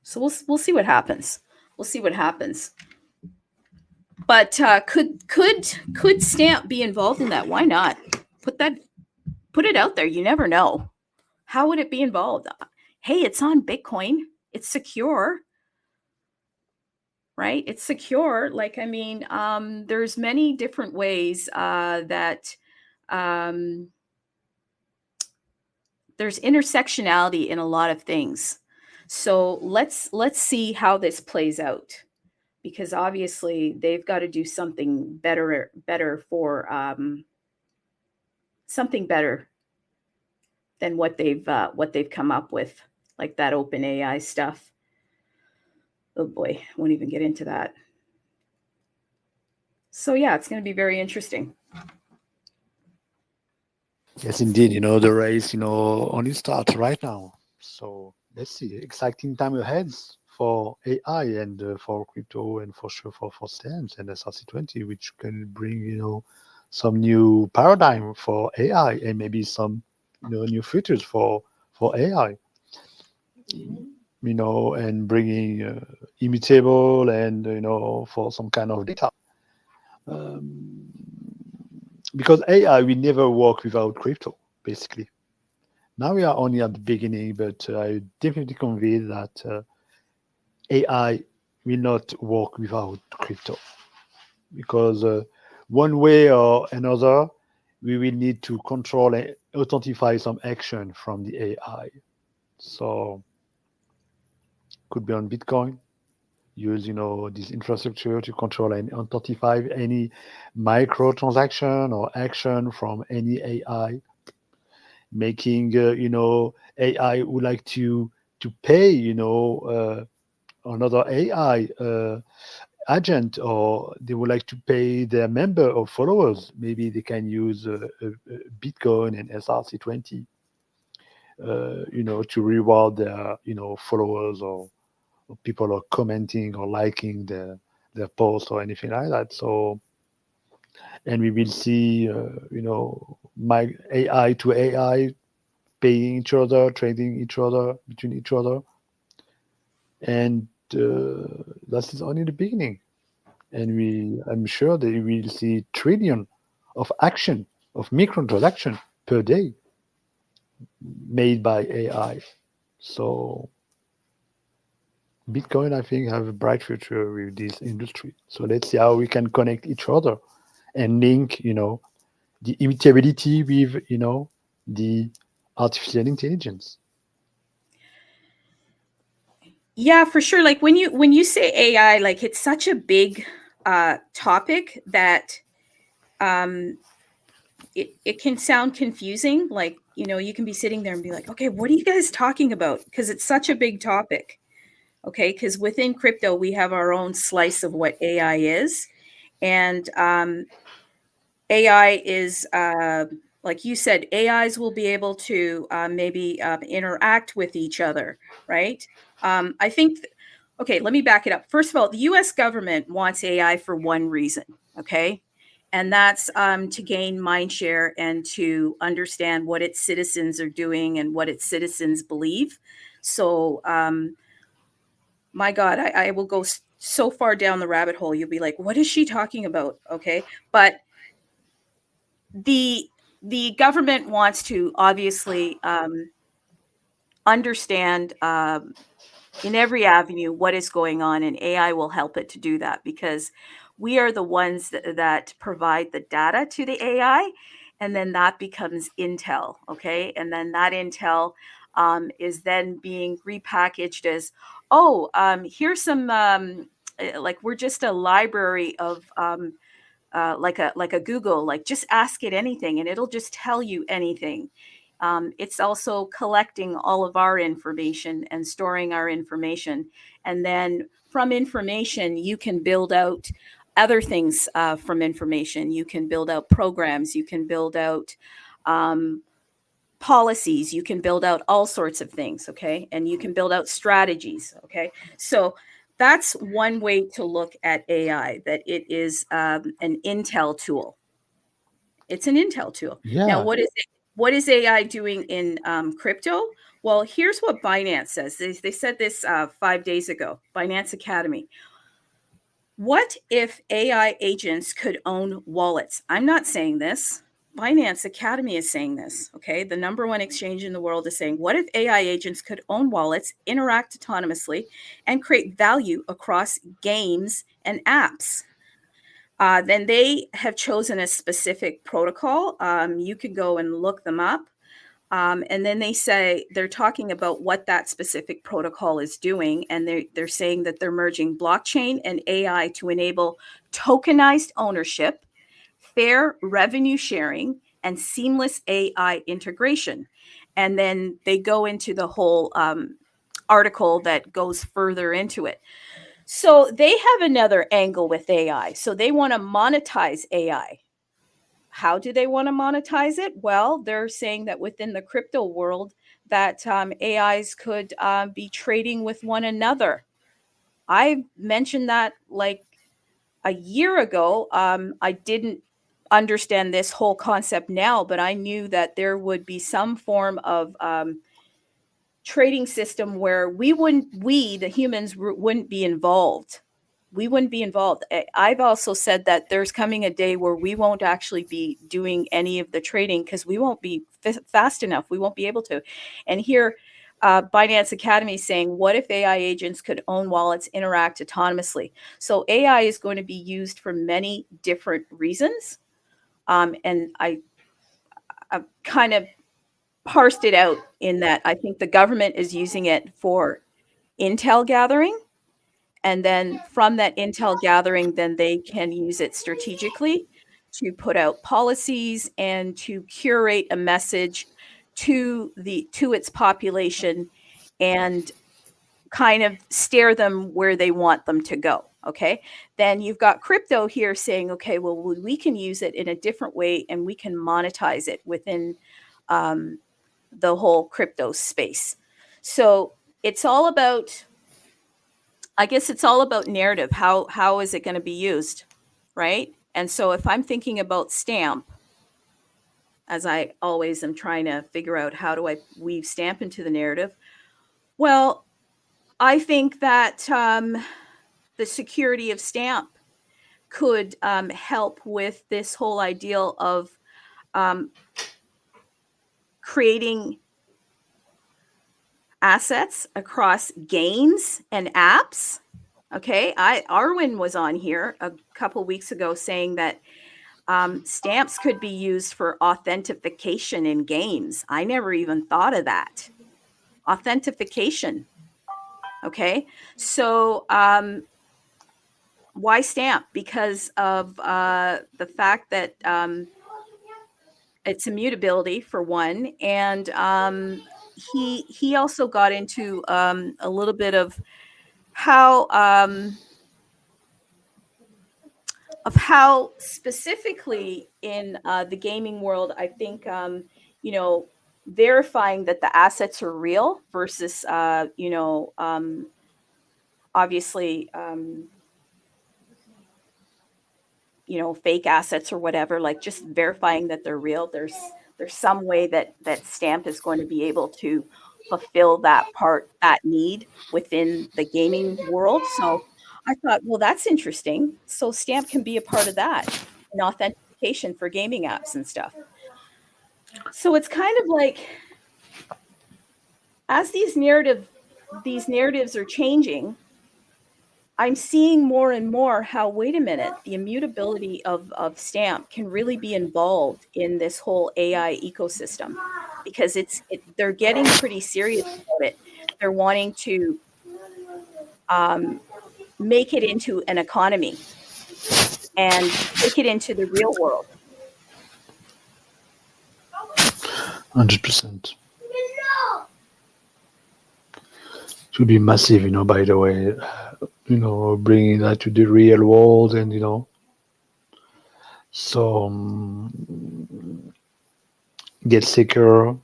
So we'll see what happens. We'll see what happens. But could Stamp be involved in that? Why not? Put it out there. You never know. How would it be involved? Hey, it's on Bitcoin. It's secure, right? It's secure. Like, I mean, there's many different ways that there's intersectionality in a lot of things. So let's see how this plays out, because obviously they've got to do something better for something better than what they've come up with, like that OpenAI stuff. Oh boy, I won't even get into that. So yeah, it's going to be very interesting. Yes, indeed. The race, only starts right now. So let's see. Exciting time ahead for AI and for crypto, and for sure for stamps and SRC20, which can bring, some new paradigm for AI, and maybe some, new features for AI. And bringing immutable and, for some kind of data. Because AI will never work without crypto, basically. Now we are only at the beginning, but I definitely convinced that AI will not work without crypto. Because one way or another, we will need to control and authentify some action from the AI. So could be on Bitcoin, use this infrastructure to control and authentify any micro transaction or action from any AI, making AI would like to pay another AI agent, or they would like to pay their member or followers. Maybe they can use Bitcoin and SRC20 to reward their followers, or people are commenting or liking their post or anything like that. So, and we will see, my AI to AI paying each other, trading each other, between each other. And that is only the beginning. And I'm sure that we will see trillion of action, of microtransaction per day made by AI. So Bitcoin, I think, have a bright future with this industry. So let's see how we can connect each other and link, the immutability with, the artificial intelligence. Yeah, for sure. Like when you say AI, like it's such a big topic that it can sound confusing. Like, you can be sitting there and be like, okay, what are you guys talking about? Because it's such a big topic. Okay, because within crypto, we have our own slice of what AI is. And AI is, like you said, AIs will be able to maybe interact with each other, right? I think, okay, let me back it up. First of all, the US government wants AI for one reason, okay? And that's to gain mind share and to understand what its citizens are doing and what its citizens believe. So, my God, I will go so far down the rabbit hole. You'll be like, what is she talking about? Okay. But the government wants to obviously understand in every avenue what is going on, and AI will help it to do that, because we are the ones that provide the data to the AI, and then that becomes intel, okay? And then that intel is then being repackaged as, here's some, like we're just a library of like a Google, like just ask it anything and it'll just tell you anything. It's also collecting all of our information and storing our information. And then from information, you can build out other things from information. You can build out programs. You can build out policies, you can build out all sorts of things, okay? And you can build out strategies, okay? So that's one way to look at AI, that it is an intel tool. It's an intel tool. Yeah. Now, what is AI doing in crypto? Well, here's what Binance says. They said this 5 days ago, Binance Academy. What if AI agents could own wallets? I'm not saying this. Binance Academy is saying this, okay? The number one exchange in the world is saying, what if AI agents could own wallets, interact autonomously, and create value across games and apps? Then they have chosen a specific protocol. You could go and look them up. And then they're talking about what that specific protocol is doing. And they're saying that they're merging blockchain and AI to enable tokenized ownership, fair revenue sharing, and seamless AI integration. And then they go into the whole article that goes further into it. So they have another angle with AI. So they want to monetize AI. How do they want to monetize it? Well, they're saying that within the crypto world, that AIs could be trading with one another. I mentioned that like a year ago. I didn't understand this whole concept now, but I knew that there would be some form of trading system where we, the humans, wouldn't be involved. We wouldn't be involved. I've also said that there's coming a day where we won't actually be doing any of the trading because we won't be fast enough. We won't be able to. And here, Binance Academy is saying, what if AI agents could own wallets, interact autonomously? So AI is going to be used for many different reasons. And I've kind of parsed it out in that I think the government is using it for intel gathering. And then from that intel gathering, then they can use it strategically to put out policies and to curate a message to its population and kind of steer them where they want them to go. Okay. Then you've got crypto here saying, okay, well, we can use it in a different way and we can monetize it within the whole crypto space. So it's all about, I guess it's all about narrative. How is it going to be used, right? And so if I'm thinking about Stamp, as I always am trying to figure out how do I weave Stamp into the narrative, well, I think that the security of Stamp could help with this whole ideal of creating assets across games and apps. Okay, Arwin was on here a couple weeks ago saying that stamps could be used for authentication in games. I never even thought of that. Authentication. Okay, so why stamp? Because of the fact that it's immutability for one, and he also got into a little bit of how specifically in the gaming world, I think verifying that the assets are real versus obviously fake assets or whatever, like just verifying that they're real. There's some way that Stamp is going to be able to fulfill that need within the gaming world. So I thought, well, that's interesting. So Stamp can be a part of that, an authentication for gaming apps and stuff. So it's kind of like, as these narratives are changing, I'm seeing more and more how, wait a minute, the immutability of Stamp can really be involved in this whole AI ecosystem, because they're getting pretty serious about it. They're wanting to make it into an economy and take it into the real world. 100%. It would be massive, by the way, bringing that to the real world and, so get secure,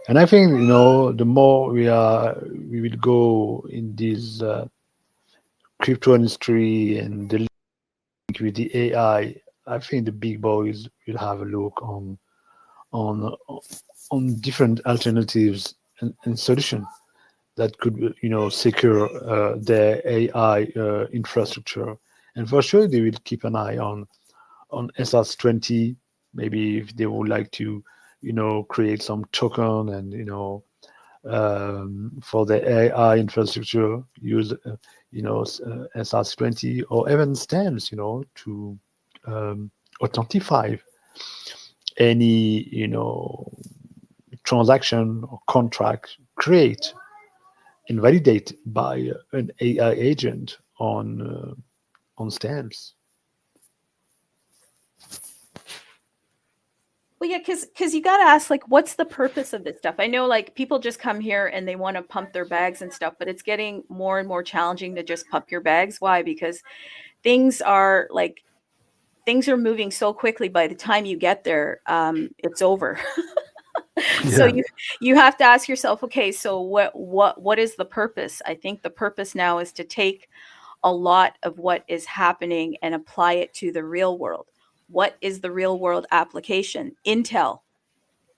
And I think, the more we will go in this crypto industry and the link with the AI, I think the big boys will have a look on on different alternatives and solutions that could, secure their AI infrastructure. And for sure, they will keep an eye on SRC20. Maybe if they would like to, create some token and, for the AI infrastructure, use, SRC20 or even stamps, to authentify any, transaction or contract create and validate by an AI agent on stamps. Well, yeah, because you got to ask, like, what's the purpose of this stuff? I know, like, people just come here and they want to pump their bags and stuff, but it's getting more and more challenging to just pump your bags. Why? Because things are moving so quickly. By the time you get there, it's over. So you have to ask yourself, okay, so what is the purpose? I think the purpose now is to take a lot of what is happening and apply it to the real world. What is the real world application? Intel.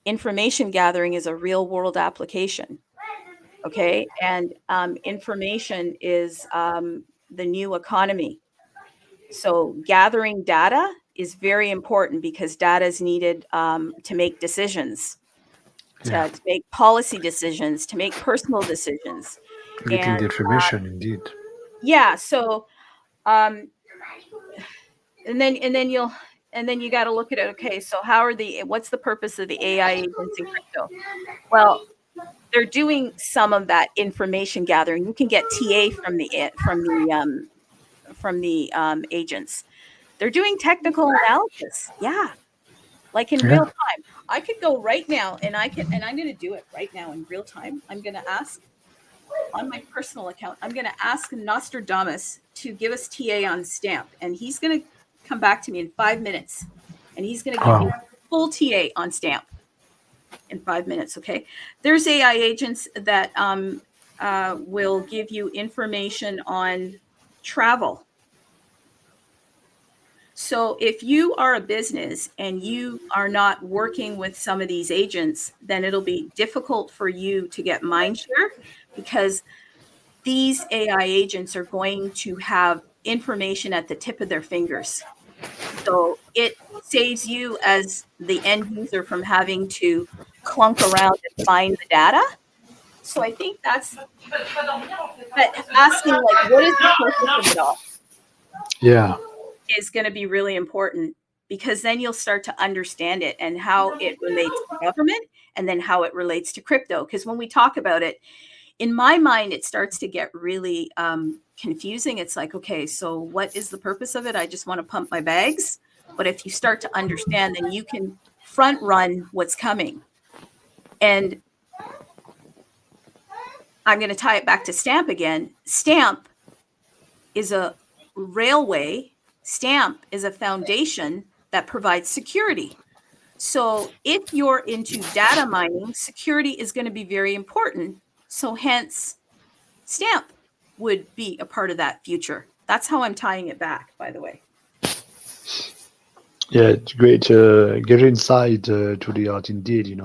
Information gathering is a real world application. Okay. And information is the new economy. So gathering data is very important because data is needed to make decisions, to make policy decisions, to make personal decisions. Getting And the information, indeed. yeah, so and then you got to look at it. Okay, so what's the purpose of the AI agents in crypto? Well, they're doing some of that information gathering. You can get TA from the agents. They're doing technical analysis. Yeah, like in real time. I could go right now, and I'm going to do it right now in real time. I'm going to ask on my personal account. I'm going to ask Nostradamus to give us TA on Stamp, and he's going to come back to me in 5 minutes, and he's going to give you full TA on Stamp in 5 minutes. Okay, there's AI agents that will give you information on travel. So if you are a business and you are not working with some of these agents, then it'll be difficult for you to get mindshare, because these AI agents are going to have information at the tip of their fingers. So it saves you as the end user from having to clunk around and find the data. So I think that's, but asking, like, what is the purpose of it all? Yeah. Is going to be really important, because then you'll start to understand it and how it relates to government, and then how it relates to crypto. Because when we talk about it, in my mind, it starts to get really confusing. It's like, okay, so what is the purpose of it? I just want to pump my bags. But if you start to understand, then you can front run what's coming. And I'm going to tie it back to Stamp again. Stamp is a railway. Stamp is a foundation that provides security. So if you're into data mining, security is going to be very important. So hence, Stamp would be a part of that future. That's how I'm tying it back, by the way. Yeah, it's great to get inside to the art. Indeed, it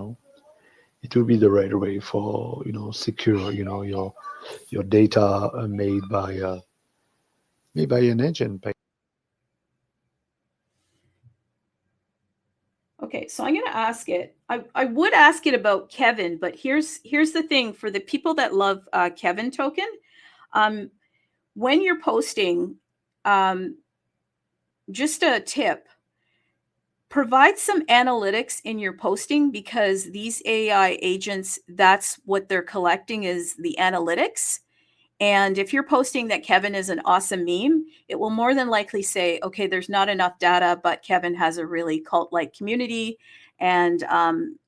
will be the right way for secure your data made by an agent. Okay, so I'm going to ask it. I would ask it about Kevin, but here's the thing for the people that love Kevin token. When you're posting, just a tip, provide some analytics in your posting, because these AI agents, that's what they're collecting, is the analytics. And if you're posting that Kevin is an awesome meme, it will more than likely say, okay, there's not enough data, but Kevin has a really cult-like community, and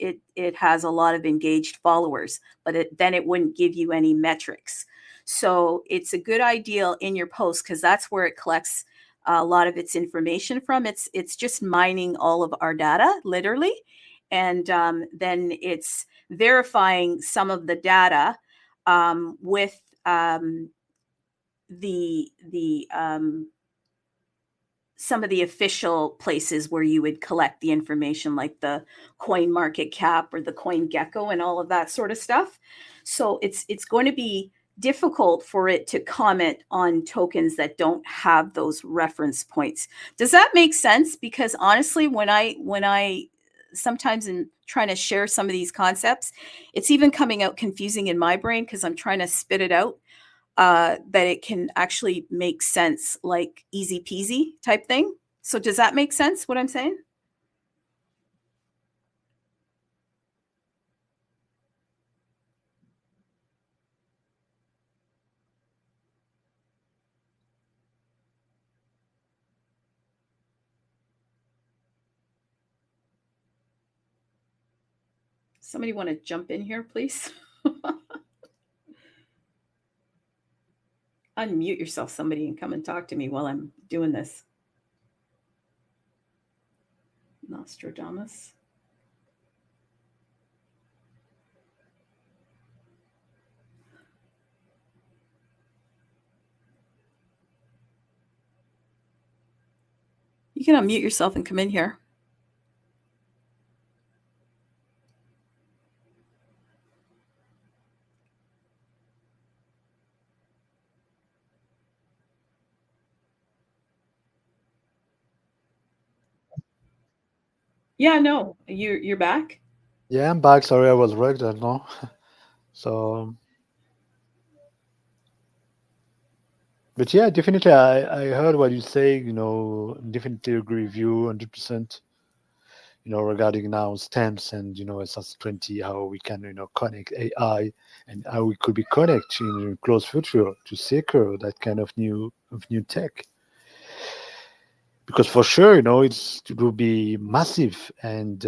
it has a lot of engaged followers, but then it wouldn't give you any metrics. So it's a good idea in your post, because that's where it collects a lot of its information from. It's just mining all of our data, literally. and then it's verifying some of the data with some of the official places where you would collect the information, like the Coin Market Cap or the Coin Gecko and all of that sort of stuff. So it's going to be difficult for it to comment on tokens that don't have those reference points. Does that make sense? Because honestly, when I sometimes in trying to share some of these concepts, it's even coming out confusing in my brain because I'm trying to spit it out. That it can actually make sense, like easy peasy type thing. So does that make sense, what I'm saying? Somebody want to jump in here, please? Unmute yourself, somebody, and come and talk to me while I'm doing this. Nostradamus. You can unmute yourself and come in here. Yeah, no, you're back. Yeah, I'm back. Sorry, I was wrecked. I don't know. So, but yeah, definitely, I heard what you say. You know, definitely agree with you 100%. You know, regarding now stamps and SRC20, how we can connect AI and how we could be connected in the close future to secure that kind of new tech. Because for sure, it will be massive, and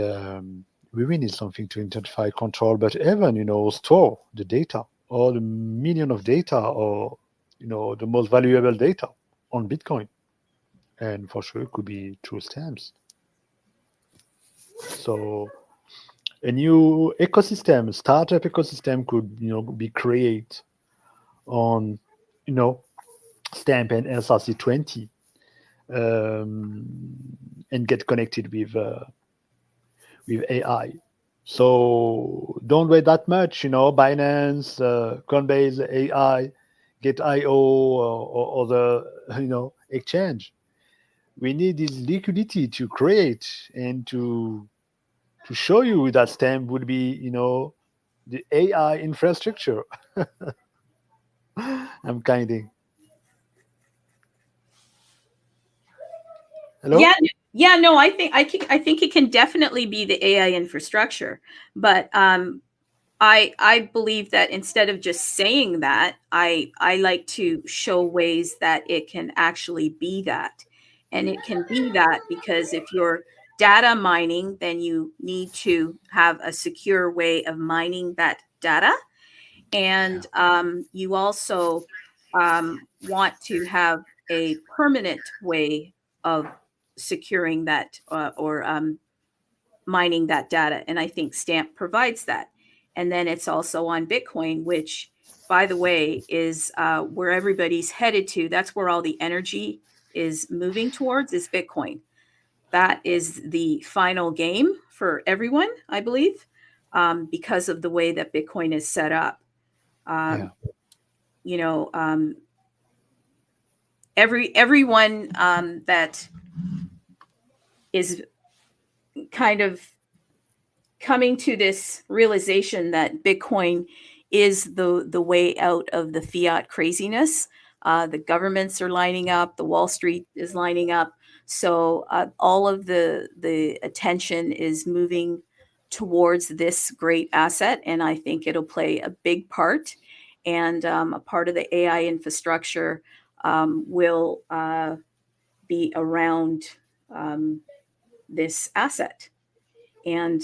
we will need something to intensify control, but even store the data, all the million of data, or the most valuable data on Bitcoin, and for sure it could be through stamps. So a new ecosystem, startup ecosystem, could be created on stamp and SRC20, and get connected with AI. So don't wait that much. Binance, Coinbase, AI, Get.io, or other exchange. We need this liquidity to create and to show you that stamp would be the AI infrastructure. I'm kidding. Hello? Yeah, no, I think it can definitely be the AI infrastructure, but I believe that instead of just saying that, I like to show ways that it can actually be that. And it can be that because if you're data mining, then you need to have a secure way of mining that data. And you also want to have a permanent way of securing that or mining that data. And I think Stamp provides that. And then it's also on Bitcoin, which, by the way, is where everybody's headed to. That's where all the energy is moving towards, is Bitcoin. That is the final game for everyone, I believe, because of the way that Bitcoin is set up. Everyone that is kind of coming to this realization that Bitcoin is the way out of the fiat craziness. The governments are lining up. The Wall Street is lining up. So all of the attention is moving towards this great asset, and I think it'll play a big part. And a part of the AI infrastructure will be around this asset. And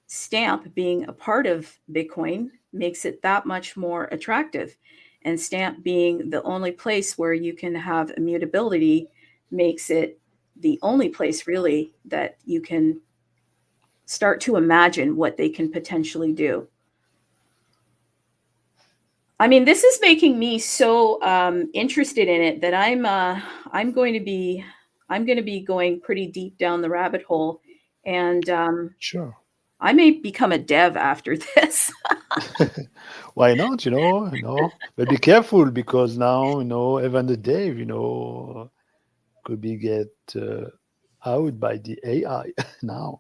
Stamp being a part of Bitcoin makes it that much more attractive. And Stamp being the only place where you can have immutability makes it the only place really that you can start to imagine what they can potentially do. I mean, this is making me so interested in it that I'm going to be going pretty deep down the rabbit hole, and Sure. I may become a dev after this. Why not? But be careful because now, even the dev, could be get out by the AI now.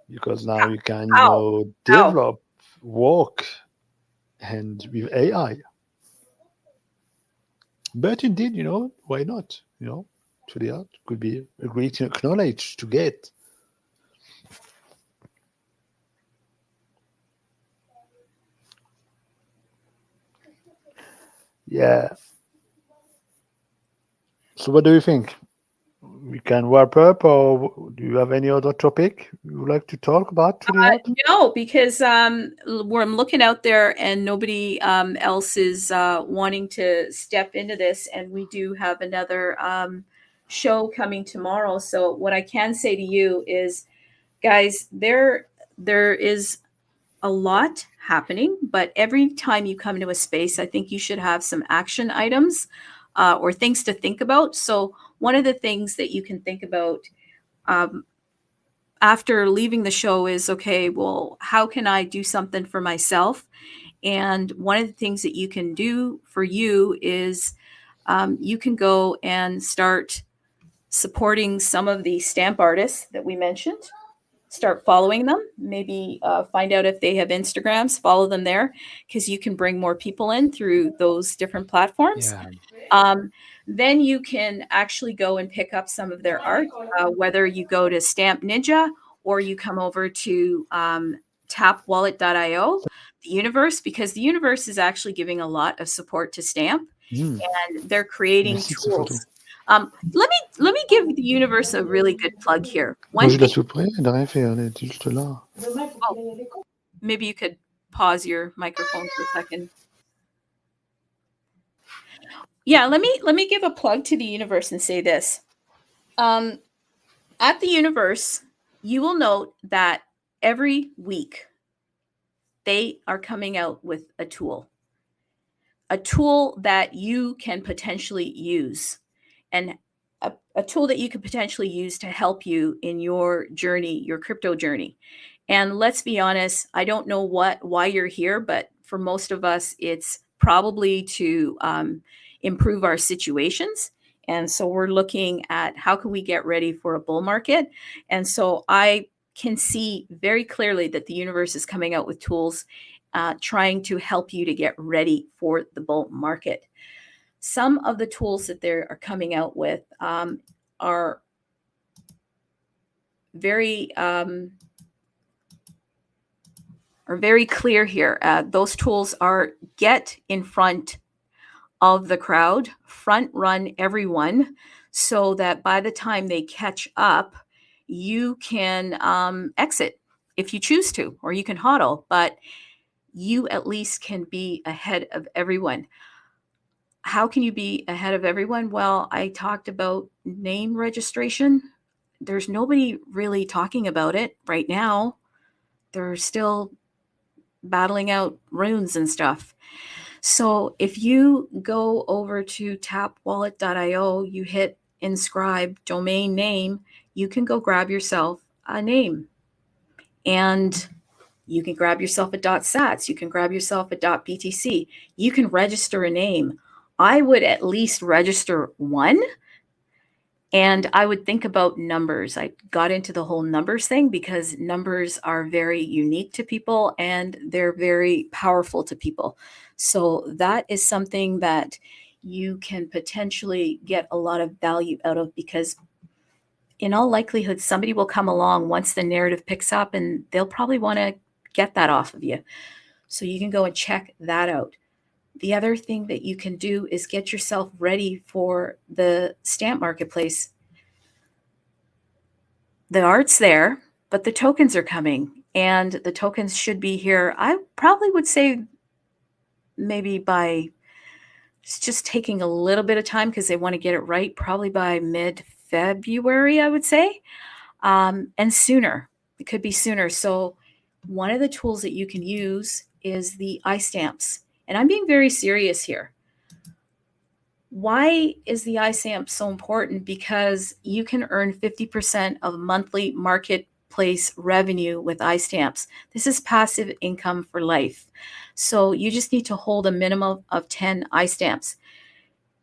Because now you can, How? develop, work, and with AI. But indeed, why not? To the art could be a great knowledge to get. Yeah. So what do you think? We can wrap up, or do you have any other topic you would like to talk about to the art? No, because where I'm looking out there and nobody else is wanting to step into this, and we do have another show coming tomorrow. So what I can say to you is, guys, there is a lot happening, but every time you come into a space, I think you should have some action items or things to think about. So one of the things that you can think about after leaving the show is, okay, well, how can I do something for myself? And one of the things that you can do for you is you can go and start supporting some of the stamp artists that we mentioned. Start following them, maybe find out if they have Instagrams, follow them there, because you can bring more people in through those different platforms. Yeah. Then you can actually go and pick up some of their art, whether you go to Stamp Ninja or you come over to tapwallet.io, the universe, because the universe is actually giving a lot of support to Stamp, and they're creating Merci de ces photos. tools. Let me give the universe a really good plug here. Moi, One je la thing, souperai, de rien faire, elle est juste là. maybe you could pause your microphone for a second. Yeah, let me give a plug to the universe and say this. At the universe, you will note that every week they are coming out with a tool that you can potentially use, and a tool that you could potentially use to help you in your journey, your crypto journey. And let's be honest, I don't know why you're here, but for most of us, it's probably to improve our situations. And so we're looking at how can we get ready for a bull market. And so I can see very clearly that the universe is coming out with tools trying to help you to get ready for the bull market. Some of the tools that they are coming out with are very clear here. Those tools are get in front of the crowd, front run everyone, so that by the time they catch up, you can exit if you choose to, or you can hodl, but you at least can be ahead of everyone. How can you be ahead of everyone? Well, I talked about name registration. There's nobody really talking about it right now. They're still battling out runes and stuff. So if you go over to tapwallet.io, you hit inscribe domain name, you can go grab yourself a name. And you can grab yourself a .sats, you can grab yourself a .btc, you can register a name. I would at least register one, and I would think about numbers. I got into the whole numbers thing because numbers are very unique to people and they're very powerful to people. So that is something that you can potentially get a lot of value out of, because in all likelihood, somebody will come along once the narrative picks up and they'll probably want to get that off of you. So you can go and check that out. The other thing that you can do is get yourself ready for the stamp marketplace. The art's there, but the tokens are coming, and the tokens should be here. I probably would say maybe by, it's just taking a little bit of time because they want to get it right, probably by mid-February, I would say, and sooner. It could be sooner. So one of the tools that you can use is the iStamps. And I'm being very serious here. Why is the iStamp so important? Because you can earn 50% of monthly marketplace revenue with iStamps. This is passive income for life. So you just need to hold a minimum of 10 iStamps.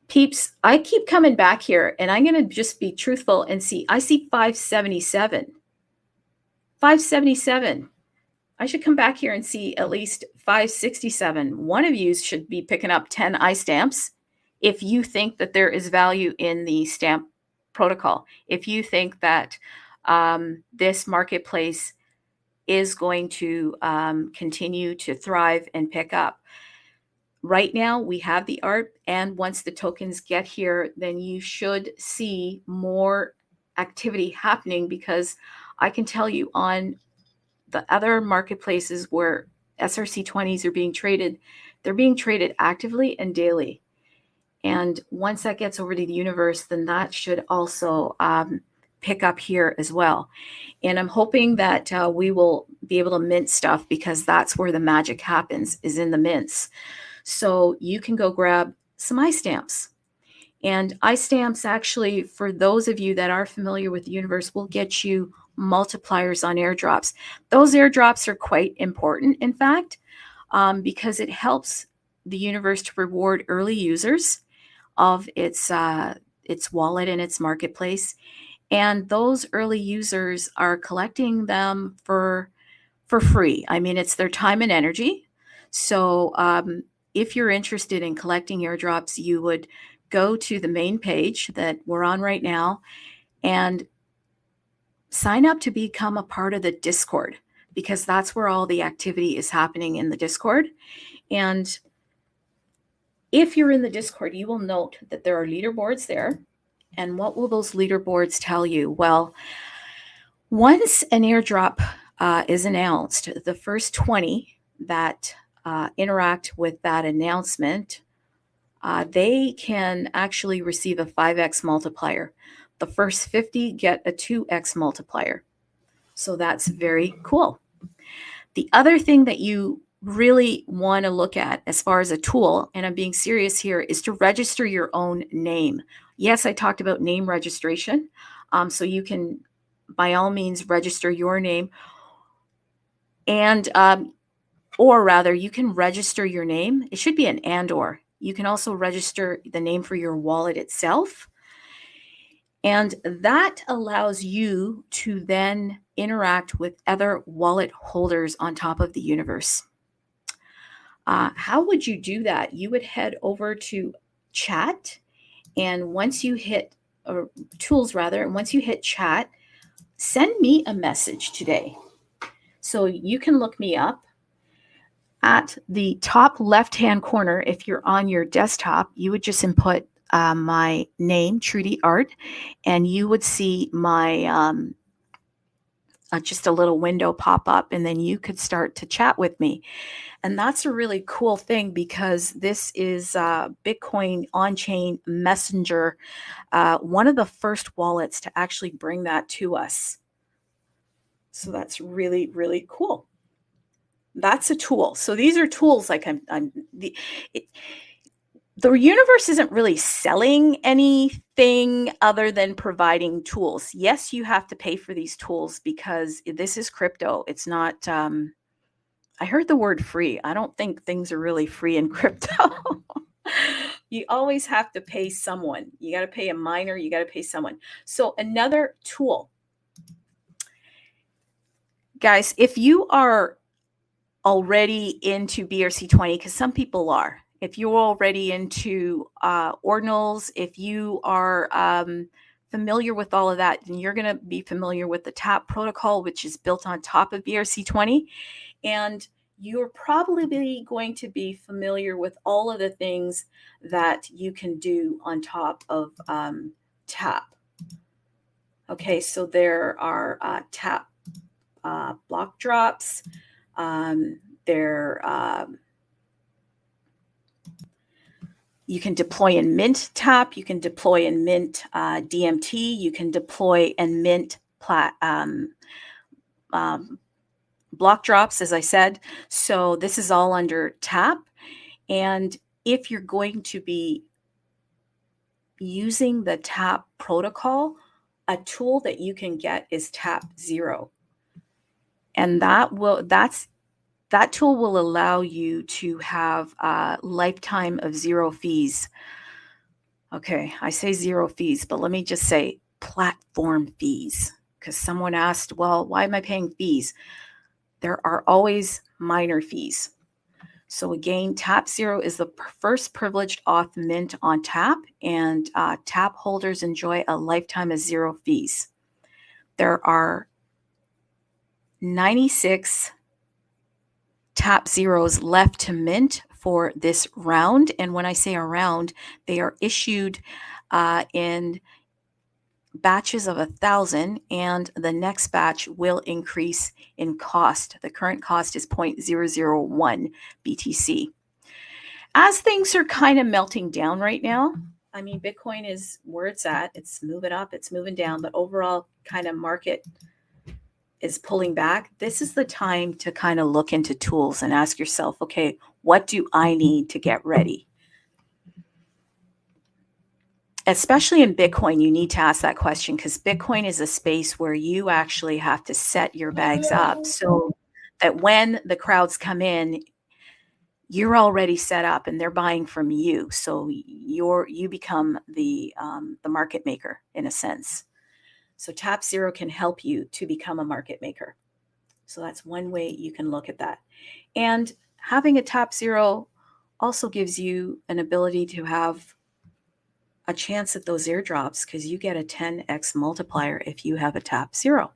Peeps, I keep coming back here and I'm going to just be truthful and see. I see 577. 577. I should come back here and see at least 567. One of you should be picking up 10 iStamps if you think that there is value in the stamp protocol. If you think that this marketplace is going to continue to thrive and pick up. Right now, we have the art, and once the tokens get here, then you should see more activity happening, because I can tell you on the other marketplaces where SRC20s are being traded, they're being traded actively and daily. And once that gets over to the universe, then that should also pick up here as well. And I'm hoping that we will be able to mint stuff, because that's where the magic happens, is in the mints. So you can go grab some iStamps. And iStamps, actually, for those of you that are familiar with the universe, will get you multipliers on airdrops. Those airdrops are quite important, in fact, because it helps the universe to reward early users of its wallet and its marketplace. And those early users are collecting them for free. I mean, it's their time and energy. So if you're interested in collecting airdrops, you would go to the main page that we're on right now and sign up to become a part of the Discord, because that's where all the activity is happening, in the Discord. And if you're in the Discord, you will note that there are leaderboards there. And what will those leaderboards tell you? Well, once an airdrop is announced, the first 20 that interact with that announcement, they can actually receive a 5x multiplier. The first 50 get a 2x multiplier. So that's very cool. The other thing that you really want to look at as far as a tool, and I'm being serious here, is to register your own name. Yes, I talked about name registration. So you can, by all means, register your name. And or rather, you can register your name. It should be an and/or. You can also register the name for your wallet itself. And that allows you to then interact with other wallet holders on top of the universe. How would you do that? You would head over to chat, and once you hit, or tools rather, and once you hit chat, send me a message today. So you can look me up. At the top left-hand corner, if you're on your desktop, you would just input my name, Trudy Art, and you would see my just a little window pop up, and then you could start to chat with me. And that's a really cool thing, because this is Bitcoin on-chain messenger, one of the first wallets to actually bring that to us. So that's really, really cool. That's a tool. So these are tools. Like the universe isn't really selling anything other than providing tools. Yes, you have to pay for these tools, because this is crypto. It's not, I heard the word free. I don't think things are really free in crypto. You always have to pay someone. You got to pay a miner. You got to pay someone. So another tool. Guys, if you are already into BRC20, because some people are, if you're already into ordinals, if you are familiar with all of that, then you're going to be familiar with the TAP protocol, which is built on top of BRC20. And you're probably going to be familiar with all of the things that you can do on top of TAP. Okay, so there are TAP block drops. You can deploy and mint TAP. You can deploy and mint DMT. You can deploy and mint block drops, as I said. So this is all under tap. And if you're going to be using the tap protocol, a tool that you can get is Tap Zero. And that tool will allow you to have a lifetime of zero fees. Okay, I say zero fees, but let me just say platform fees, because someone asked, well, why am I paying fees? There are always minor fees. So again, Tap Zero is the first privileged auth mint on Tap, and Tap holders enjoy a lifetime of zero fees. There are 96 Tap Zeros left to mint for this round. And when I say a round, they are issued in batches of 1,000, and the next batch will increase in cost. The current cost is 0.001 BTC. As things are kind of melting down right now, I mean, Bitcoin is where it's at. It's moving up, it's moving down, but overall kind of market is pulling back. This is the time to kind of look into tools and ask yourself, okay, what do I need to get ready? Especially in Bitcoin, you need to ask that question, because Bitcoin is a space where you actually have to set your bags up so that when the crowds come in, you're already set up and they're buying from you. So you become the market maker in a sense. So Tap Zero can help you to become a market maker. So that's one way you can look at that. And having a Tap Zero also gives you an ability to have a chance at those airdrops, because you get a 10x multiplier if you have a Tap Zero.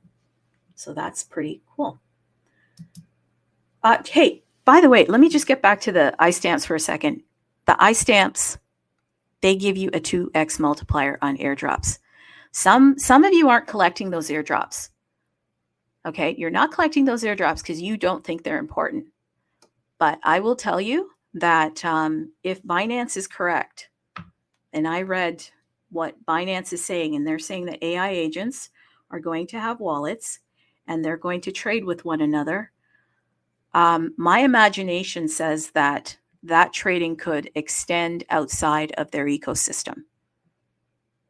So that's pretty cool. Hey, by the way, let me just get back to the iStamps for a second. The iStamps, they give you a 2x multiplier on airdrops. Some of you aren't collecting those airdrops. Okay, you're not collecting those airdrops because you don't think they're important. But I will tell you that if Binance is correct, and I read what Binance is saying, and they're saying that AI agents are going to have wallets and they're going to trade with one another. My imagination says that trading could extend outside of their ecosystem.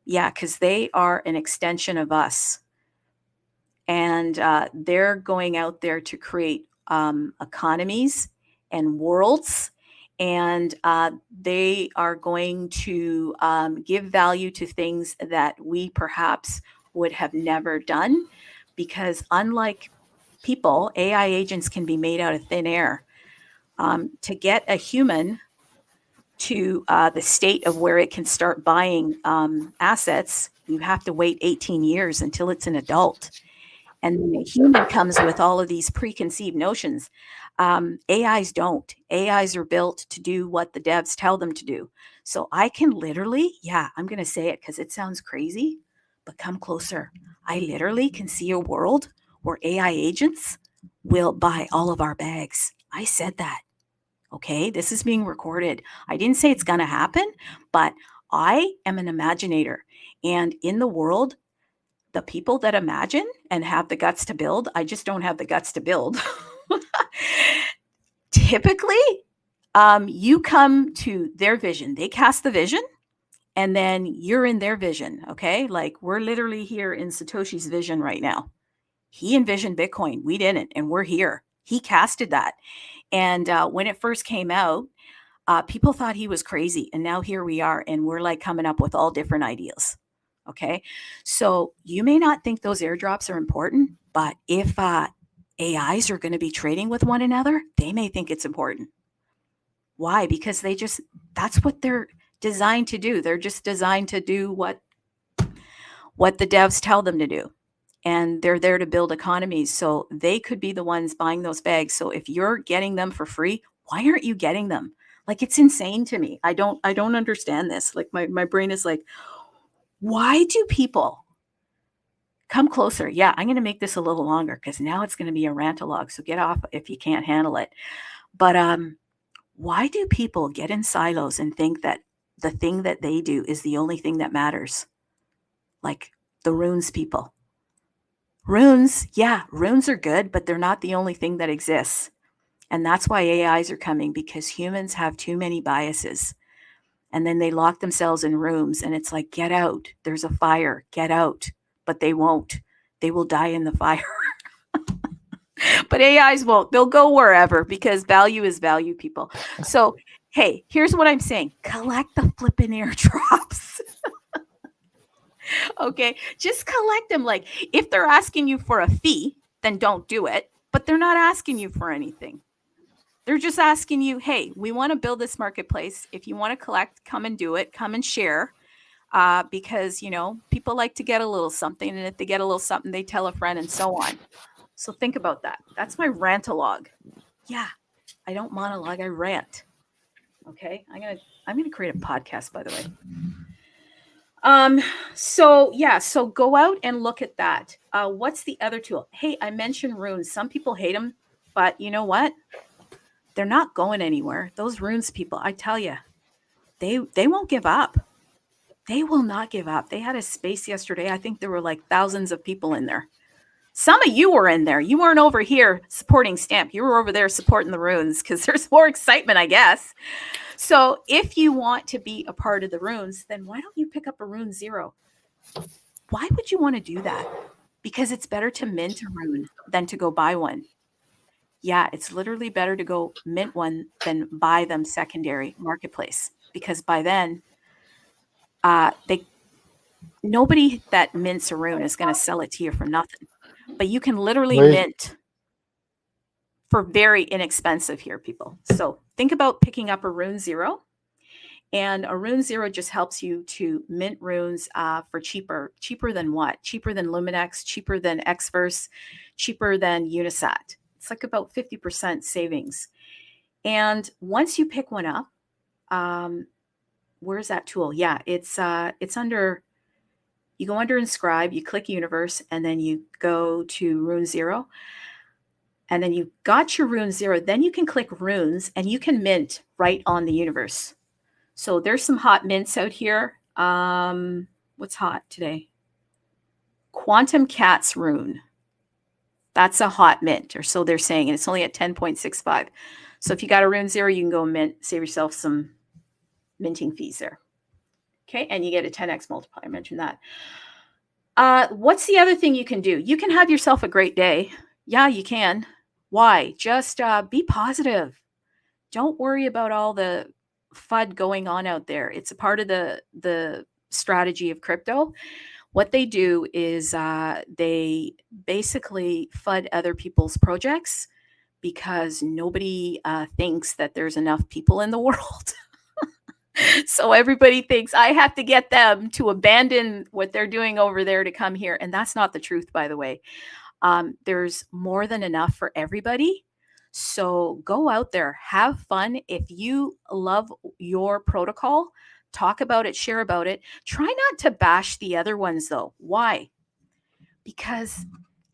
Yeah, because they are an extension of us. And they're going out there to create economies and worlds. And they are going to give value to things that we perhaps would have never done, because unlike people, AI agents can be made out of thin air. To get a human to the state of where it can start buying assets, you have to wait 18 years until it's an adult. And the human comes with all of these preconceived notions. AIs don't. AIs are built to do what the devs tell them to do. So I can literally, I'm going to say it because it sounds crazy, but come closer. I literally can see a world where AI agents will buy all of our bags. I said that. Okay, this is being recorded. I didn't say it's going to happen, but I am an imaginator. And in the world, the people that imagine and have the guts to build, I just don't have the guts to build. Typically, you come to their vision. They cast the vision, and then you're in their vision, okay? Like, we're literally here in Satoshi's vision right now. He envisioned Bitcoin. We didn't, and we're here. He casted that. And when it first came out, people thought he was crazy. And now here we are, and we're like coming up with all different ideas. Okay, so you may not think those airdrops are important, but if AIs are going to be trading with one another, they may think it's important. Why? Because that's what they're designed to do. They're just designed to do what the devs tell them to do. And they're there to build economies. So they could be the ones buying those bags. So if you're getting them for free, why aren't you getting them? Like, it's insane to me. I don't understand this. Like, my brain is like, why do people come closer? Yeah, I'm going to make this a little longer because now it's going to be a rant-a-log. So get off if you can't handle it. But why do people get in silos and think that the thing that they do is the only thing that matters? Like the runes people. Runes, yeah, runes are good, but they're not the only thing that exists. And that's why AIs are coming, because humans have too many biases. And then they lock themselves in rooms and it's like, get out. There's a fire. Get out. But they won't. They will die in the fire. But AIs won't. They'll go wherever, because value is value, people. So, hey, here's what I'm saying. Collect the flipping airdrops. Okay, just collect them. Like, if they're asking you for a fee, then don't do it. But they're not asking you for anything. They're just asking you, hey, we want to build this marketplace. If you want to collect, come and do it. Come and share. Because, people like to get a little something. And if they get a little something, they tell a friend and so on. So think about that. That's my rant-a-log. Yeah, I don't monologue, I rant. Okay, I'm gonna create a podcast, by the way. So go out and look at that. What's the other tool? Hey, I mentioned runes. Some people hate them, but you know what? They're not going anywhere. Those runes people, I tell you, they won't give up. They will not give up. They had a space yesterday. I think there were like thousands of people in there. Some of you were in there. You weren't over here supporting Stamp. You were over there supporting the runes because there's more excitement, I guess. So if you want to be a part of the runes, then why don't you pick up a rune 0? Why would you want to do that? Because it's better to mint a rune than to go buy one. Yeah, it's literally better to go mint one than buy them secondary marketplace, because by then nobody that mints a rune is going to sell it to you for nothing. But you can literally mint for very inexpensive here, people. So think about picking up a rune 0. And a rune 0 just helps you to mint runes for cheaper. Cheaper than what? Cheaper than Luminex, cheaper than Xverse, cheaper than Unisat. It's like about 50% savings. And once you pick one up, where's that tool? Yeah, it's under, you go under Inscribe, you click Universe, and then you go to rune 0. And then you got your rune 0. Then you can click runes and you can mint right on the universe. So there's some hot mints out here. What's hot today? Quantum Cat's rune. That's a hot mint, or so they're saying. And it's only at 10.65. So if you got a rune 0, you can go mint, save yourself some minting fees there. Okay, and you get a 10x multiplier. I mentioned that. What's the other thing you can do? You can have yourself a great day. Yeah, you can. Why? Just be positive. Don't worry about all the FUD going on out there. It's a part of the strategy of crypto. What they do is they basically FUD other people's projects because nobody thinks that there's enough people in the world. So everybody thinks I have to get them to abandon what they're doing over there to come here. And that's not the truth, by the way. There's more than enough for everybody. So go out there, have fun. If you love your protocol, talk about it, share about it. Try not to bash the other ones though. Why? Because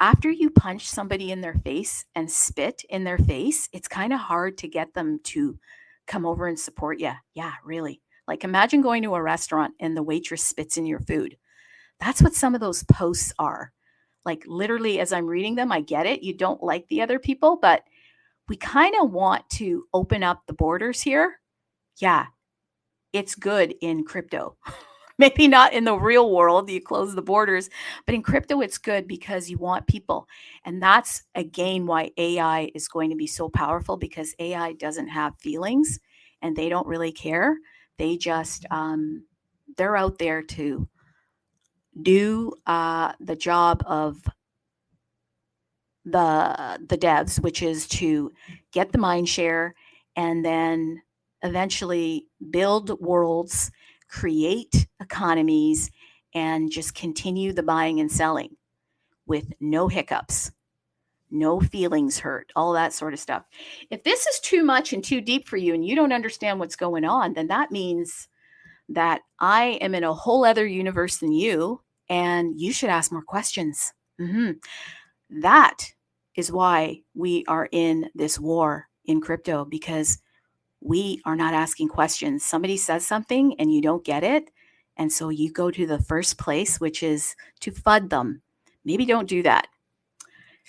after you punch somebody in their face and spit in their face, it's kind of hard to get them to come over and support you. Yeah, really. Like imagine going to a restaurant and the waitress spits in your food. That's what some of those posts are. Like literally, as I'm reading them, I get it. You don't like the other people, but we kind of want to open up the borders here. Yeah, it's good in crypto. Maybe not in the real world, you close the borders, but in crypto, it's good because you want people. And that's, again, why AI is going to be so powerful, because AI doesn't have feelings and they don't really care. They just, they're out there to do the job of the devs, which is to get the mind share and then eventually build worlds, create economies, and just continue the buying and selling with no hiccups, no feelings hurt, all that sort of stuff. If this is too much and too deep for you and you don't understand what's going on, then that means that I am in a whole other universe than you, and you should ask more questions. That is why we are in this war in crypto, because we are not asking questions. Somebody says something and you don't get it. And so you go to the first place, which is to FUD them. Maybe don't do that.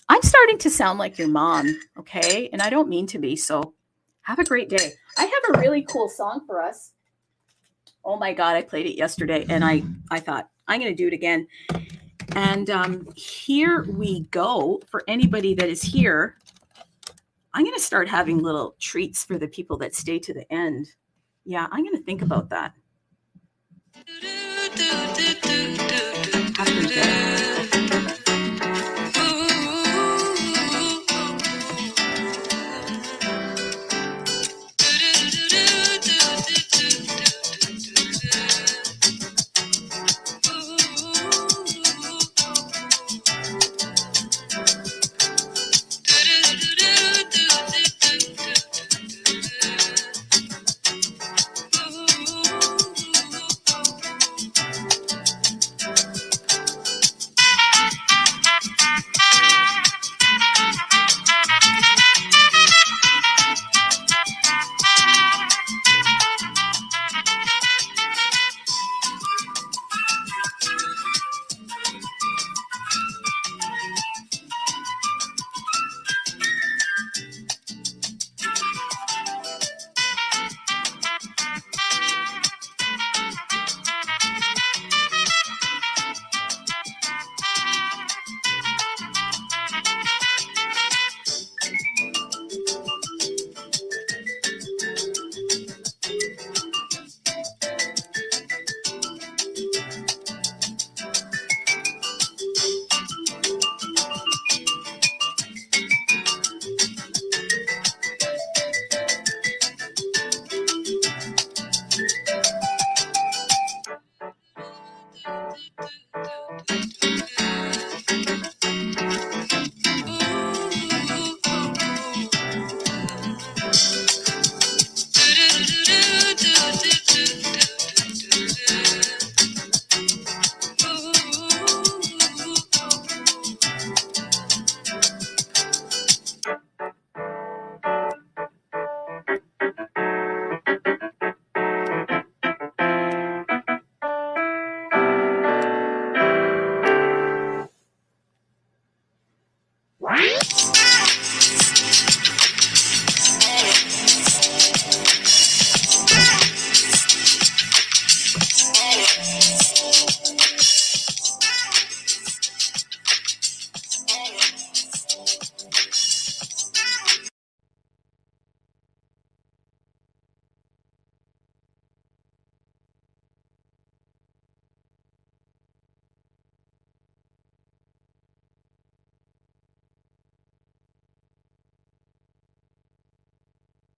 I'm starting to sound like your mom, okay? And I don't mean to be, so have a great day. I have a really cool song for us. Oh my God, I played it yesterday, and I thought, I'm going to do it again. And here we go. For anybody that is here, I'm going to start having little treats for the people that stay to the end. Yeah, I'm going to think about that. After that.